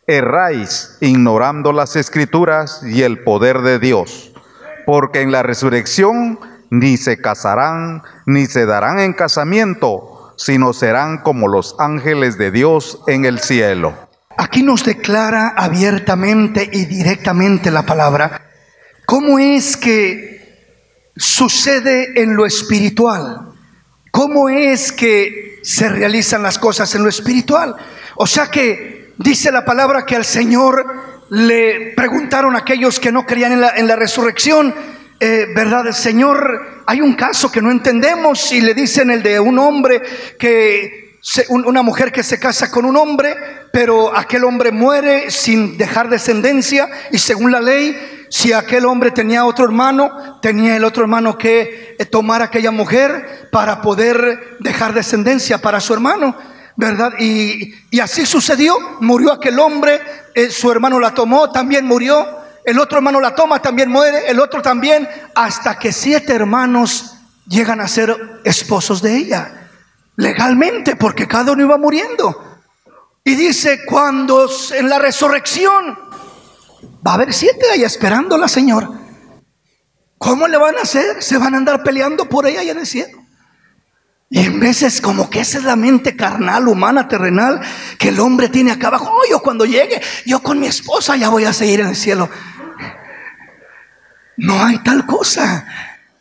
erráis ignorando las Escrituras y el poder de Dios, porque en la resurrección ni se casarán, ni se darán en casamiento, sino serán como los ángeles de Dios en el cielo. Aquí nos declara abiertamente y directamente la palabra cómo es que sucede en lo espiritual, cómo es que se realizan las cosas en lo espiritual. O sea que dice la palabra que al Señor le preguntaron a aquellos que no creían en la resurrección, ¿verdad? Señor, hay un caso que no entendemos, y le dicen el de un hombre una mujer que se casa con un hombre, pero aquel hombre muere sin dejar descendencia, y según la ley, si aquel hombre tenía otro hermano, tenía el otro hermano que tomar a aquella mujer para poder dejar descendencia para su hermano, ¿verdad? Y así sucedió. Murió aquel hombre, su hermano la tomó, también murió. El otro hermano la toma, también muere. El otro también, hasta que 7 hermanos llegan a ser esposos de ella, legalmente, porque cada uno iba muriendo. Y dice, cuando en la resurrección va a haber 7 ahí esperándola, Señor. ¿Cómo le van a hacer? Se van a andar peleando por ella allá en el cielo. Y en veces como que esa es la mente carnal, humana, terrenal, que el hombre tiene acá abajo. Oh, yo cuando llegue, yo con mi esposa ya voy a seguir en el cielo. No hay tal cosa.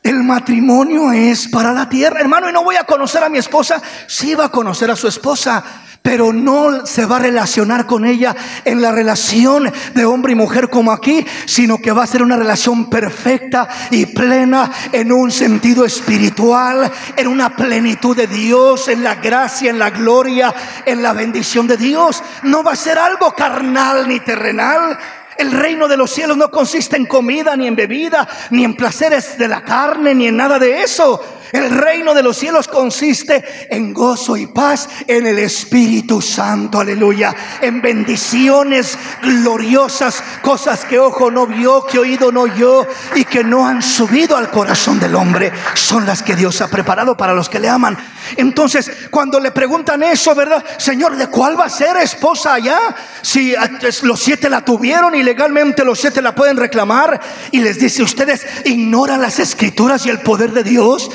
El matrimonio es para la tierra, hermano. Y no voy a conocer a mi esposa. Sí va a conocer a su esposa, pero no se va a relacionar con ella en la relación de hombre y mujer como aquí, sino que va a ser una relación perfecta y plena en un sentido espiritual, en una plenitud de Dios, en la gracia, en la gloria, en la bendición de Dios. No va a ser algo carnal ni terrenal. El reino de los cielos no consiste en comida, ni en bebida, ni en placeres de la carne, ni en nada de eso. El reino de los cielos consiste en gozo y paz en el Espíritu Santo, aleluya, en bendiciones gloriosas, cosas que ojo no vio, que oído no oyó y que no han subido al corazón del hombre, son las que Dios ha preparado para los que le aman. Entonces, cuando le preguntan eso, ¿verdad? Señor, ¿de cuál va a ser esposa allá? Si los 7 la tuvieron y legalmente los 7 la pueden reclamar, y les dice, ¿ustedes ignoran las escrituras y el poder de Dios?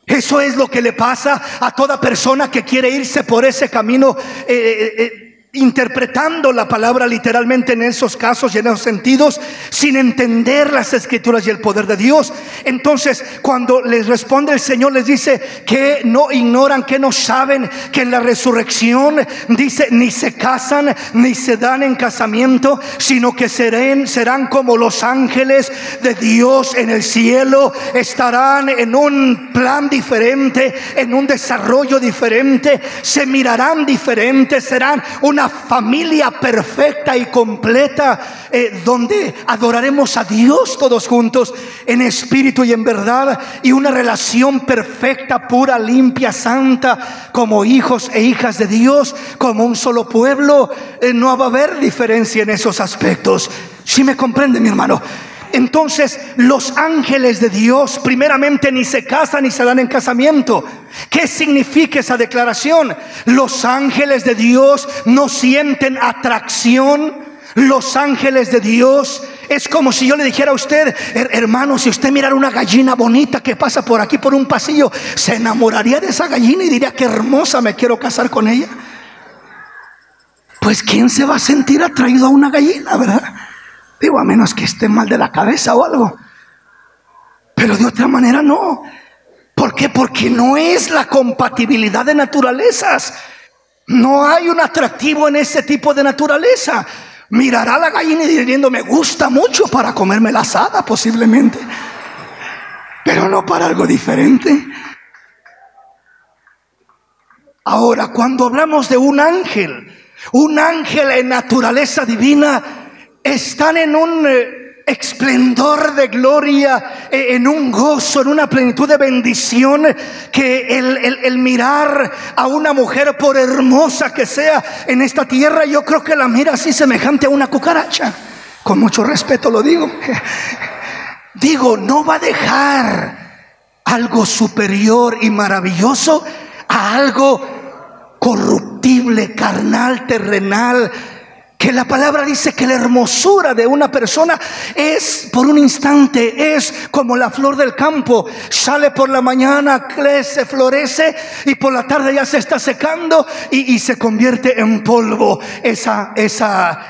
Eso es lo que le pasa a toda persona que quiere irse por ese camino, interpretando la palabra literalmente en esos casos y en esos sentidos, sin entender las escrituras y el poder de Dios. Entonces, cuando les responde el Señor, les dice que no ignoran, que no saben que en la resurrección, dice, ni se casan ni se dan en casamiento, sino que serán como los ángeles de Dios en el cielo. Estarán en un plan diferente, en un desarrollo diferente, se mirarán diferentes, serán una familia perfecta y completa, donde adoraremos a Dios todos juntos en espíritu y en verdad, y una relación perfecta, pura, limpia, santa, como hijos e hijas de Dios, como un solo pueblo. No va a haber diferencia en esos aspectos. ¿Sí me comprende, mi hermano? Entonces, los ángeles de Dios primeramente ni se casan ni se dan en casamiento. ¿Qué significa esa declaración? Los ángeles de Dios no sienten atracción. Los ángeles de Dios es como si yo le dijera a usted, hermano, si usted mirara una gallina bonita que pasa por aquí por un pasillo, ¿se enamoraría de esa gallina y diría, qué hermosa, me quiero casar con ella? Pues ¿quién se va a sentir atraído a una gallina, verdad? Digo, a menos que esté mal de la cabeza o algo. Pero de otra manera no. ¿Por qué? Porque no es la compatibilidad de naturalezas. No hay un atractivo en ese tipo de naturaleza. Mirará a la gallina y diciendo, me gusta mucho para comerme la asada posiblemente, pero no para algo diferente. Ahora, cuando hablamos de un ángel en naturaleza divina, están en un esplendor de gloria, en un gozo, en una plenitud de bendición, que el mirar a una mujer, por hermosa que sea en esta tierra, yo creo que la mira así semejante a una cucaracha. Con mucho respeto lo digo. Digo, no va a dejar algo superior y maravilloso a algo corruptible, carnal, terrenal, que la palabra dice que la hermosura de una persona es por un instante, es como la flor del campo, sale por la mañana, crece, florece y por la tarde ya se está secando y se convierte en polvo esa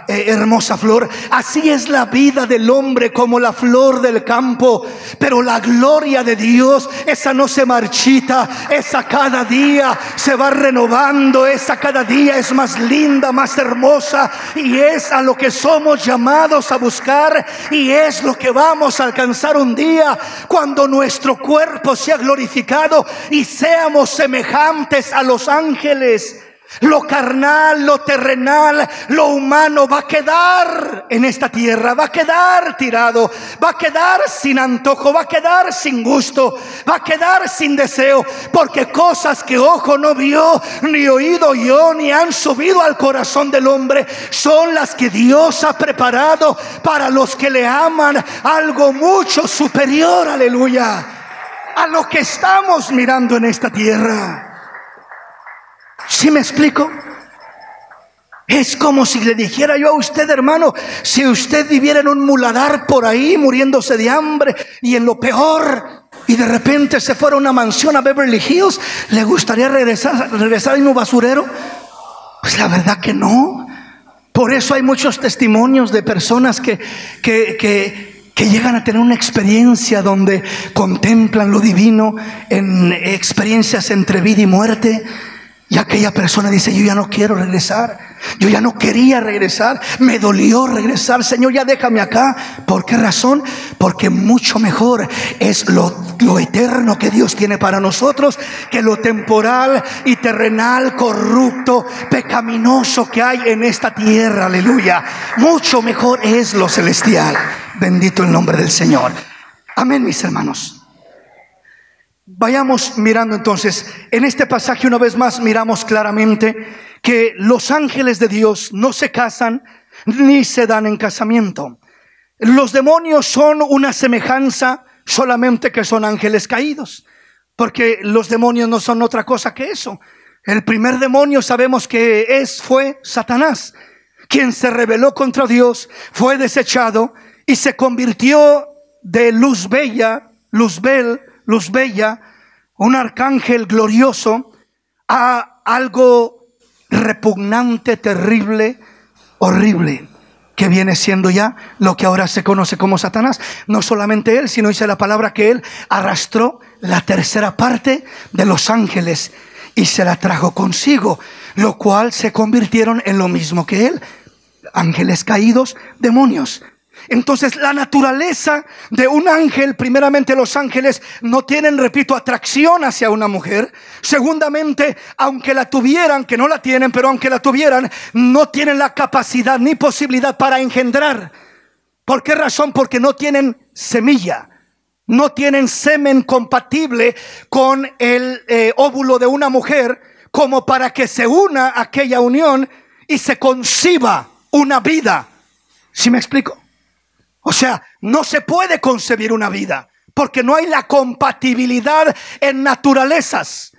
hermosa flor. Así es la vida del hombre, como la flor del campo. Pero la gloria de Dios, esa no se marchita, esa cada día se va renovando, esa cada día es más linda, más hermosa. Y es a lo que somos llamados a buscar, y es lo que vamos a alcanzar un día, cuando nuestro cuerpo sea glorificado y seamos semejantes a los ángeles. Lo carnal, lo terrenal, lo humano va a quedar en esta tierra, va a quedar tirado, va a quedar sin antojo, va a quedar sin gusto, va a quedar sin deseo, porque cosas que ojo no vio, ni oído oyó, ni han subido al corazón del hombre, son las que Dios ha preparado para los que le aman, algo mucho superior, aleluya, a lo que estamos mirando en esta tierra. ¿Sí me explico? Es como si le dijera yo a usted, hermano, si usted viviera en un muladar por ahí muriéndose de hambre y en lo peor, y de repente se fuera a una mansión a Beverly Hills, ¿le gustaría regresar al mismo basurero? Pues la verdad que no. Por eso hay muchos testimonios de personas que llegan a tener una experiencia donde contemplan lo divino, en experiencias entre vida y muerte. Y aquella persona dice, yo ya no quiero regresar, yo ya no quería regresar, me dolió regresar, Señor, ya déjame acá. ¿Por qué razón? Porque mucho mejor es lo eterno que Dios tiene para nosotros que lo temporal y terrenal, corrupto, pecaminoso que hay en esta tierra, aleluya. Mucho mejor es lo celestial. Bendito el nombre del Señor. Amén, mis hermanos. Vayamos mirando entonces, en este pasaje una vez más miramos claramente que los ángeles de Dios no se casan ni se dan en casamiento. Los demonios son una semejanza, solamente que son ángeles caídos, porque los demonios no son otra cosa que eso. El primer demonio sabemos que fue Satanás, quien se rebeló contra Dios, fue desechado y se convirtió de luz bella, un arcángel glorioso, a algo repugnante, terrible, horrible, que viene siendo ya lo que ahora se conoce como Satanás. No solamente él, sino dice la palabra que él arrastró la tercera parte de los ángeles y se la trajo consigo, lo cual se convirtieron en lo mismo que él, ángeles caídos, demonios. Entonces la naturaleza de un ángel, primeramente los ángeles no tienen, repito, atracción hacia una mujer. Segundamente, aunque la tuvieran, que no la tienen, pero aunque la tuvieran, no tienen la capacidad ni posibilidad para engendrar. ¿Por qué razón? Porque no tienen semilla, no tienen semen compatible con el óvulo de una mujer, como para que se una a aquella unión y se conciba una vida. ¿Sí me explico? O sea, no se puede concebir una vida porque no hay la compatibilidad en naturalezas.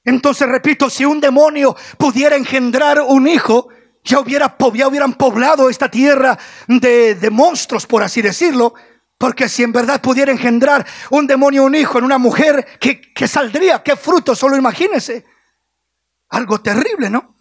Entonces, repito, si un demonio pudiera engendrar un hijo, ya hubieran poblado esta tierra de monstruos, por así decirlo. Porque si en verdad pudiera engendrar un demonio un hijo en una mujer, ¿qué saldría? ¿Qué fruto? Solo imagínese. Algo terrible, ¿no?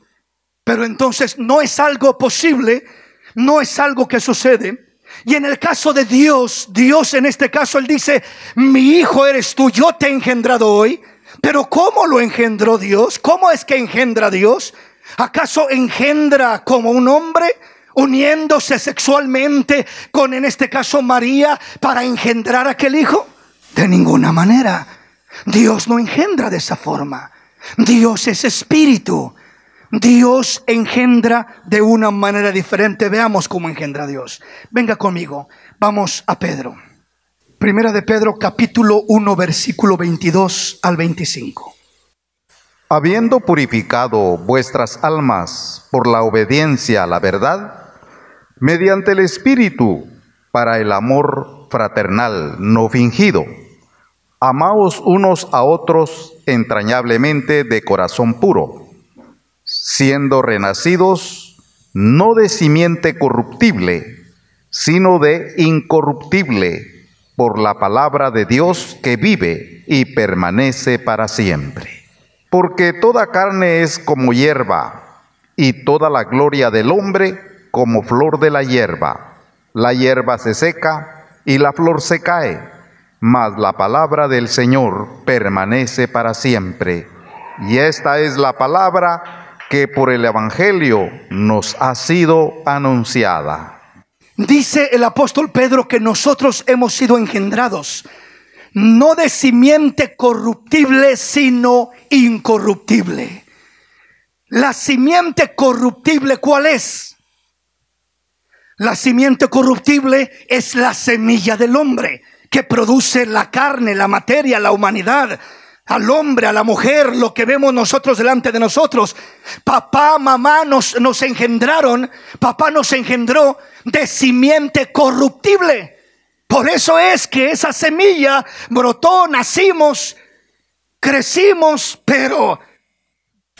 Pero entonces no es algo posible, no es algo que sucede. Y en el caso de Dios en este caso él dice: mi hijo eres tú, yo te he engendrado hoy. Pero ¿cómo lo engendró Dios? ¿Cómo es que engendra Dios? ¿Acaso engendra como un hombre, uniéndose sexualmente con, en este caso, María, para engendrar aquel hijo? De ninguna manera. Dios no engendra de esa forma. Dios es espíritu. Dios engendra de una manera diferente. Veamos cómo engendra Dios. Venga conmigo, vamos a Pedro. Primera de Pedro, capítulo 1, versículo 22 al 25. Habiendo purificado vuestras almas por la obediencia a la verdad, mediante el Espíritu, para el amor fraternal no fingido, amaos unos a otros entrañablemente de corazón puro, siendo renacidos no de simiente corruptible, sino de incorruptible, por la palabra de Dios que vive y permanece para siempre. Porque toda carne es como hierba, y toda la gloria del hombre como flor de la hierba. La hierba se seca y la flor se cae, mas la palabra del Señor permanece para siempre. Y esta es la palabra que por el Evangelio nos ha sido anunciada. Dice el apóstol Pedro que nosotros hemos sido engendrados no de simiente corruptible, sino incorruptible. La simiente corruptible, ¿cuál es? La simiente corruptible es la semilla del hombre, que produce la carne, la materia, la humanidad, al hombre, a la mujer, lo que vemos nosotros delante de nosotros. Papá, mamá nos engendraron, papá nos engendró de simiente corruptible. Por eso es que esa semilla brotó, nacimos, crecimos, pero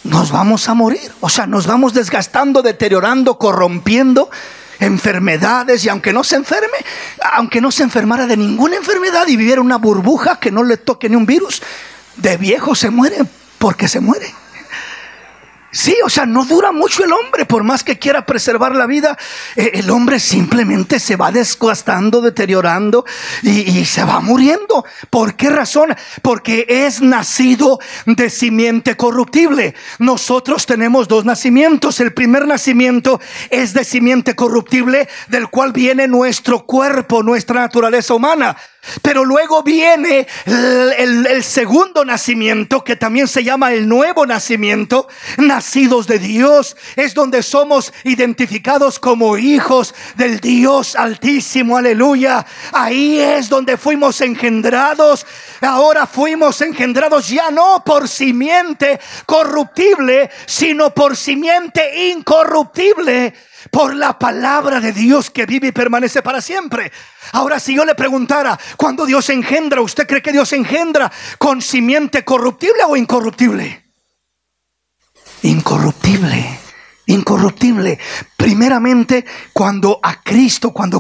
nos vamos a morir. O sea, nos vamos desgastando, deteriorando, corrompiendo, enfermedades. Y aunque no se enfermara de ninguna enfermedad y viviera una burbuja que no le toque ni un virus, de viejo se muere porque se muere. Sí, o sea, no dura mucho el hombre, por más que quiera preservar la vida. El hombre simplemente se va desgastando, deteriorando y se va muriendo. ¿Por qué razón? Porque es nacido de simiente corruptible. Nosotros tenemos dos nacimientos. El primer nacimiento es de simiente corruptible, del cual viene nuestro cuerpo, nuestra naturaleza humana. Pero luego viene el segundo nacimiento, que también se llama el nuevo nacimiento, nacidos de Dios. Es donde somos identificados como hijos del Dios Altísimo, aleluya. Ahí es donde fuimos engendrados. Ahora fuimos engendrados ya no por simiente corruptible, sino por simiente incorruptible, por la palabra de Dios que vive y permanece para siempre. Ahora, si yo le preguntara, ¿cuándo Dios engendra? ¿Usted cree que Dios engendra con simiente corruptible o incorruptible? Incorruptible. Incorruptible. Primeramente, cuando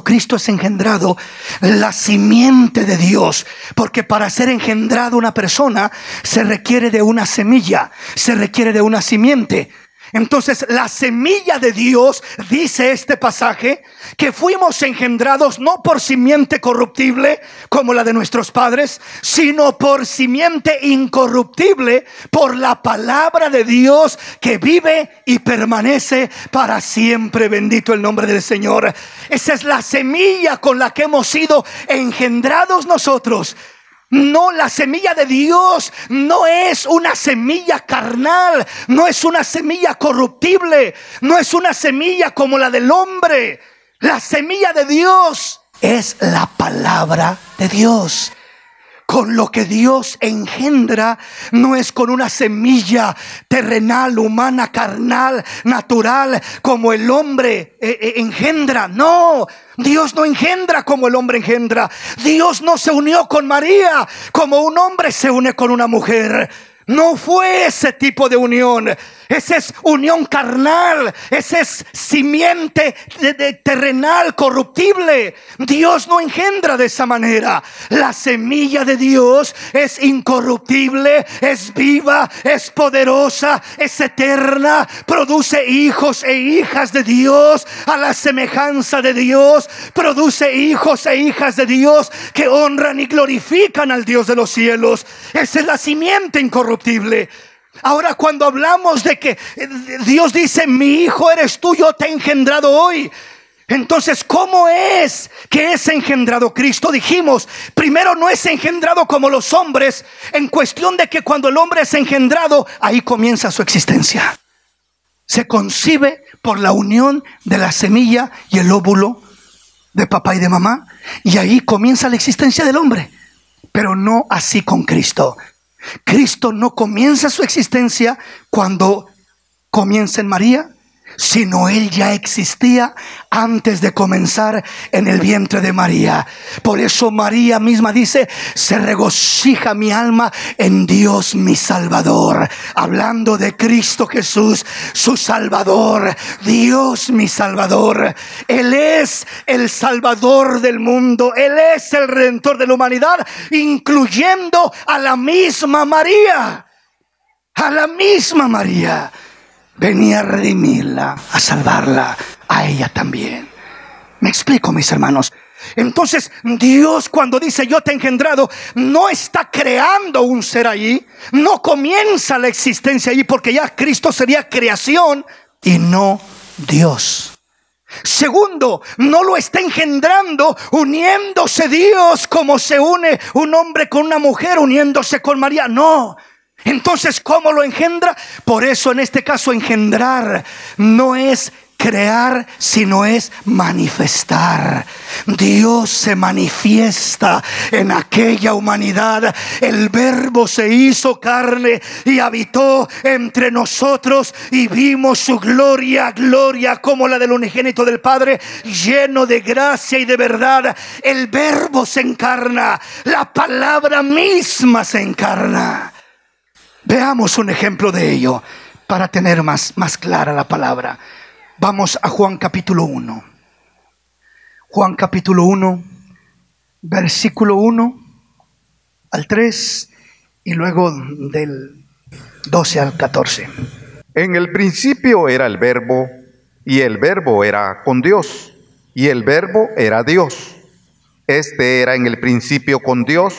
Cristo es engendrado, la simiente de Dios, porque para ser engendrado una persona se requiere de una semilla, se requiere de una simiente. Entonces la semilla de Dios, dice este pasaje, que fuimos engendrados no por simiente corruptible como la de nuestros padres, sino por simiente incorruptible, por la palabra de Dios que vive y permanece para siempre. Bendito el nombre del Señor. Esa es la semilla con la que hemos sido engendrados nosotros. No, la semilla de Dios no es una semilla carnal, no es una semilla corruptible, no es una semilla como la del hombre. La semilla de Dios es la palabra de Dios. Con lo que Dios engendra no es con una semilla terrenal, humana, carnal, natural, como el hombre engendra. No, Dios no engendra como el hombre engendra. Dios no se unió con María como un hombre se une con una mujer. No fue ese tipo de unión. Esa es unión carnal. Esa es simiente terrenal, corruptible. Dios no engendra de esa manera. La semilla de Dios es incorruptible, es viva, es poderosa, es eterna. Produce hijos e hijas de Dios a la semejanza de Dios. Produce hijos e hijas de Dios que honran y glorifican al Dios de los cielos. Esa es la simiente incorruptible. Ahora, cuando hablamos de que Dios dice: mi hijo eres tú, yo te he engendrado hoy. Entonces, ¿cómo es que es engendrado Cristo? Dijimos, primero, no es engendrado como los hombres, en cuestión de que cuando el hombre es engendrado, ahí comienza su existencia. Se concibe por la unión de la semilla y el óvulo de papá y de mamá, y ahí comienza la existencia del hombre. Pero no así con Cristo. Cristo no comienza su existencia cuando comienza en María, sino Él ya existía antes de comenzar en el vientre de María. Por eso María misma dice: se regocija mi alma en Dios mi Salvador, hablando de Cristo Jesús, su Salvador. Dios mi Salvador. Él es el Salvador del mundo. Él es el Redentor de la humanidad, incluyendo a la misma María. A la misma María. Venía a redimirla, a salvarla, a ella también. ¿Me explico, mis hermanos? Entonces, Dios, cuando dice yo te he engendrado, no está creando un ser allí. No comienza la existencia allí, porque ya Cristo sería creación y no Dios. Segundo, no lo está engendrando uniéndose Dios como se une un hombre con una mujer, uniéndose con María. No. Entonces, ¿cómo lo engendra? Por eso en este caso engendrar no es crear, sino es manifestar. Dios se manifiesta en aquella humanidad. El Verbo se hizo carne y habitó entre nosotros, y vimos su gloria, gloria como la del unigénito del Padre, lleno de gracia y de verdad. El Verbo se encarna, la palabra misma se encarna. Veamos un ejemplo de ello para tener más clara la palabra. Vamos a Juan capítulo 1. Juan capítulo 1, versículo 1 al 3 y luego del 12 al 14. En el principio era el Verbo, y el Verbo era con Dios, y el Verbo era Dios. Este era en el principio con Dios.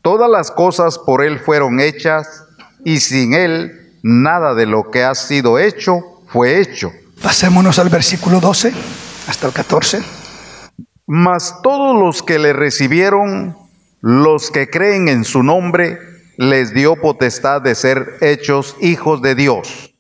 Todas las cosas por Él fueron hechas, y sin Él nada de lo que ha sido hecho fue hecho. Pasémonos al versículo 12 hasta el 14. Mas todos los que le recibieron, los que creen en su nombre, les dio potestad de ser hechos hijos de Dios,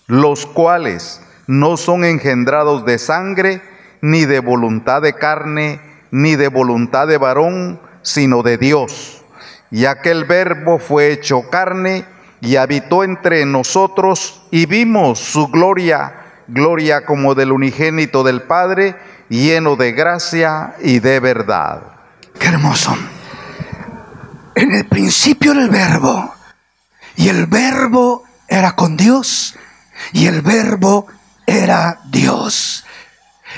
los cuales no son engendrados de sangre, ni de voluntad de carne, ni de voluntad de varón, sino de Dios. Y aquel Verbo fue hecho carne y habitó entre nosotros, y vimos su gloria, gloria como del unigénito del Padre, lleno de gracia y de verdad. Qué hermoso. En el principio era el Verbo, y el Verbo era con Dios, y el Verbo era Dios.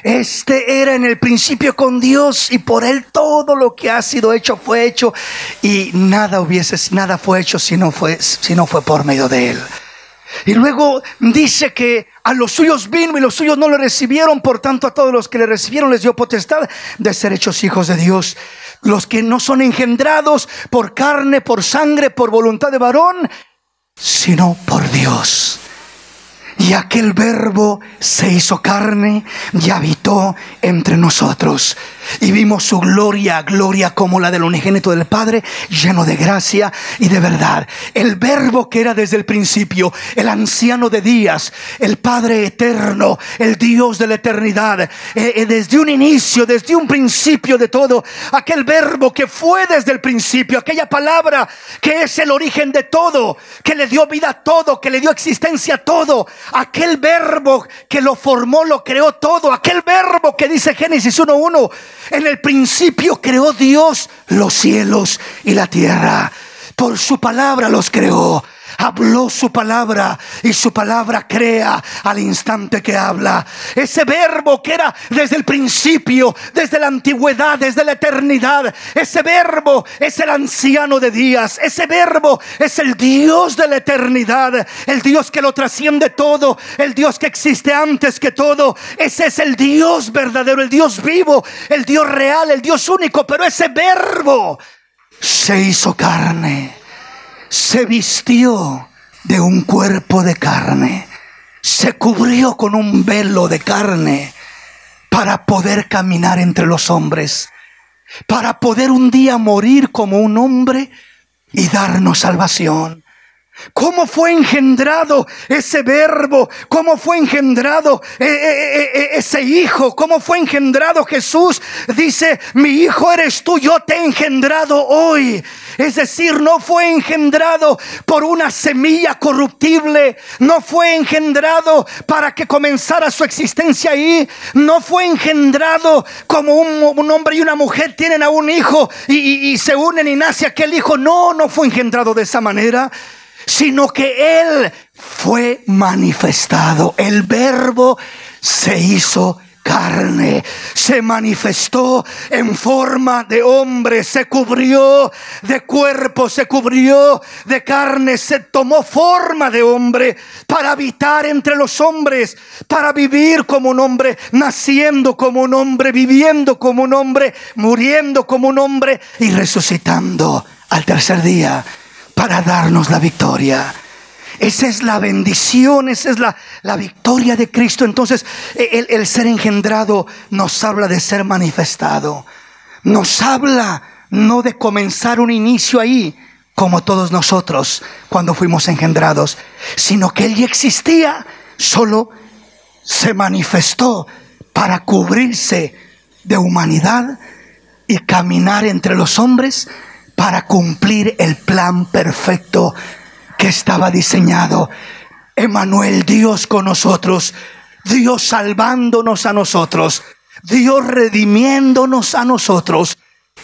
Este era en el principio con Dios, y por él todo lo que ha sido hecho fue hecho, y nada fue hecho si no fue por medio de él. Y luego dice que a los suyos vino y los suyos no le recibieron, por tanto a todos los que le recibieron les dio potestad de ser hechos hijos de Dios, los que no son engendrados por carne, por sangre, por voluntad de varón, sino por Dios. Y aquel Verbo se hizo carne y habitó entre nosotros. Y vimos su gloria, gloria como la del unigénito del Padre, lleno de gracia y de verdad. El Verbo que era desde el principio, el anciano de días, el Padre eterno, el Dios de la eternidad, desde un inicio, desde un principio de todo. Aquel Verbo que fue desde el principio, aquella palabra que es el origen de todo, que le dio vida a todo, que le dio existencia a todo. Aquel Verbo que lo formó, lo creó todo. Aquel Verbo que dice Génesis 1:1, en el principio creó Dios los cielos y la tierra. Por su palabra los creó. Habló su palabra y su palabra crea al instante que habla. Ese Verbo que era desde el principio, desde la antigüedad, desde la eternidad. Ese Verbo es el anciano de días. Ese Verbo es el Dios de la eternidad, el Dios que lo trasciende todo, el Dios que existe antes que todo. Ese es el Dios verdadero, el Dios vivo, el Dios real, el Dios único. Pero ese Verbo se hizo carne, se vistió de un cuerpo de carne, se cubrió con un velo de carne para poder caminar entre los hombres, para poder un día morir como un hombre y darnos salvación. ¿Cómo fue engendrado ese Verbo? ¿Cómo fue engendrado ese Hijo? ¿Cómo fue engendrado Jesús? Dice: mi Hijo eres tú, yo te he engendrado hoy. Es decir, no fue engendrado por una semilla corruptible, no fue engendrado para que comenzara su existencia ahí, no fue engendrado como un hombre y una mujer tienen a un hijo y se unen y nace aquel hijo. No fue engendrado de esa manera, sino que Él fue manifestado. El Verbo se hizo carne, se manifestó en forma de hombre, se cubrió de cuerpo, se cubrió de carne, se tomó forma de hombre para habitar entre los hombres, para vivir como un hombre, naciendo como un hombre, viviendo como un hombre, muriendo como un hombre y resucitando al tercer día para darnos la victoria. Esa es la bendición, esa es la victoria de Cristo. Entonces el ser engendrado nos habla de ser manifestado. Nos habla no de comenzar un inicio ahí como todos nosotros cuando fuimos engendrados, sino que Él ya existía, solo se manifestó para cubrirse de humanidad y caminar entre los hombres para cumplir el plan perfecto que estaba diseñado. Emmanuel, Dios con nosotros, Dios salvándonos a nosotros, Dios redimiéndonos a nosotros.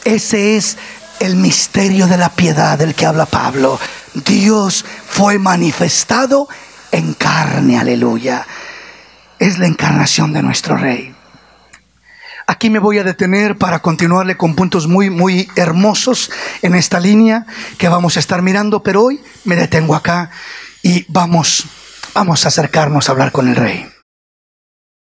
Ese es el misterio de la piedad del que habla Pablo. Dios fue manifestado en carne, aleluya. Es la encarnación de nuestro Rey. Aquí me voy a detener para continuarle con puntos muy hermosos en esta línea que vamos a estar mirando, pero hoy me detengo acá y vamos a acercarnos a hablar con el Rey.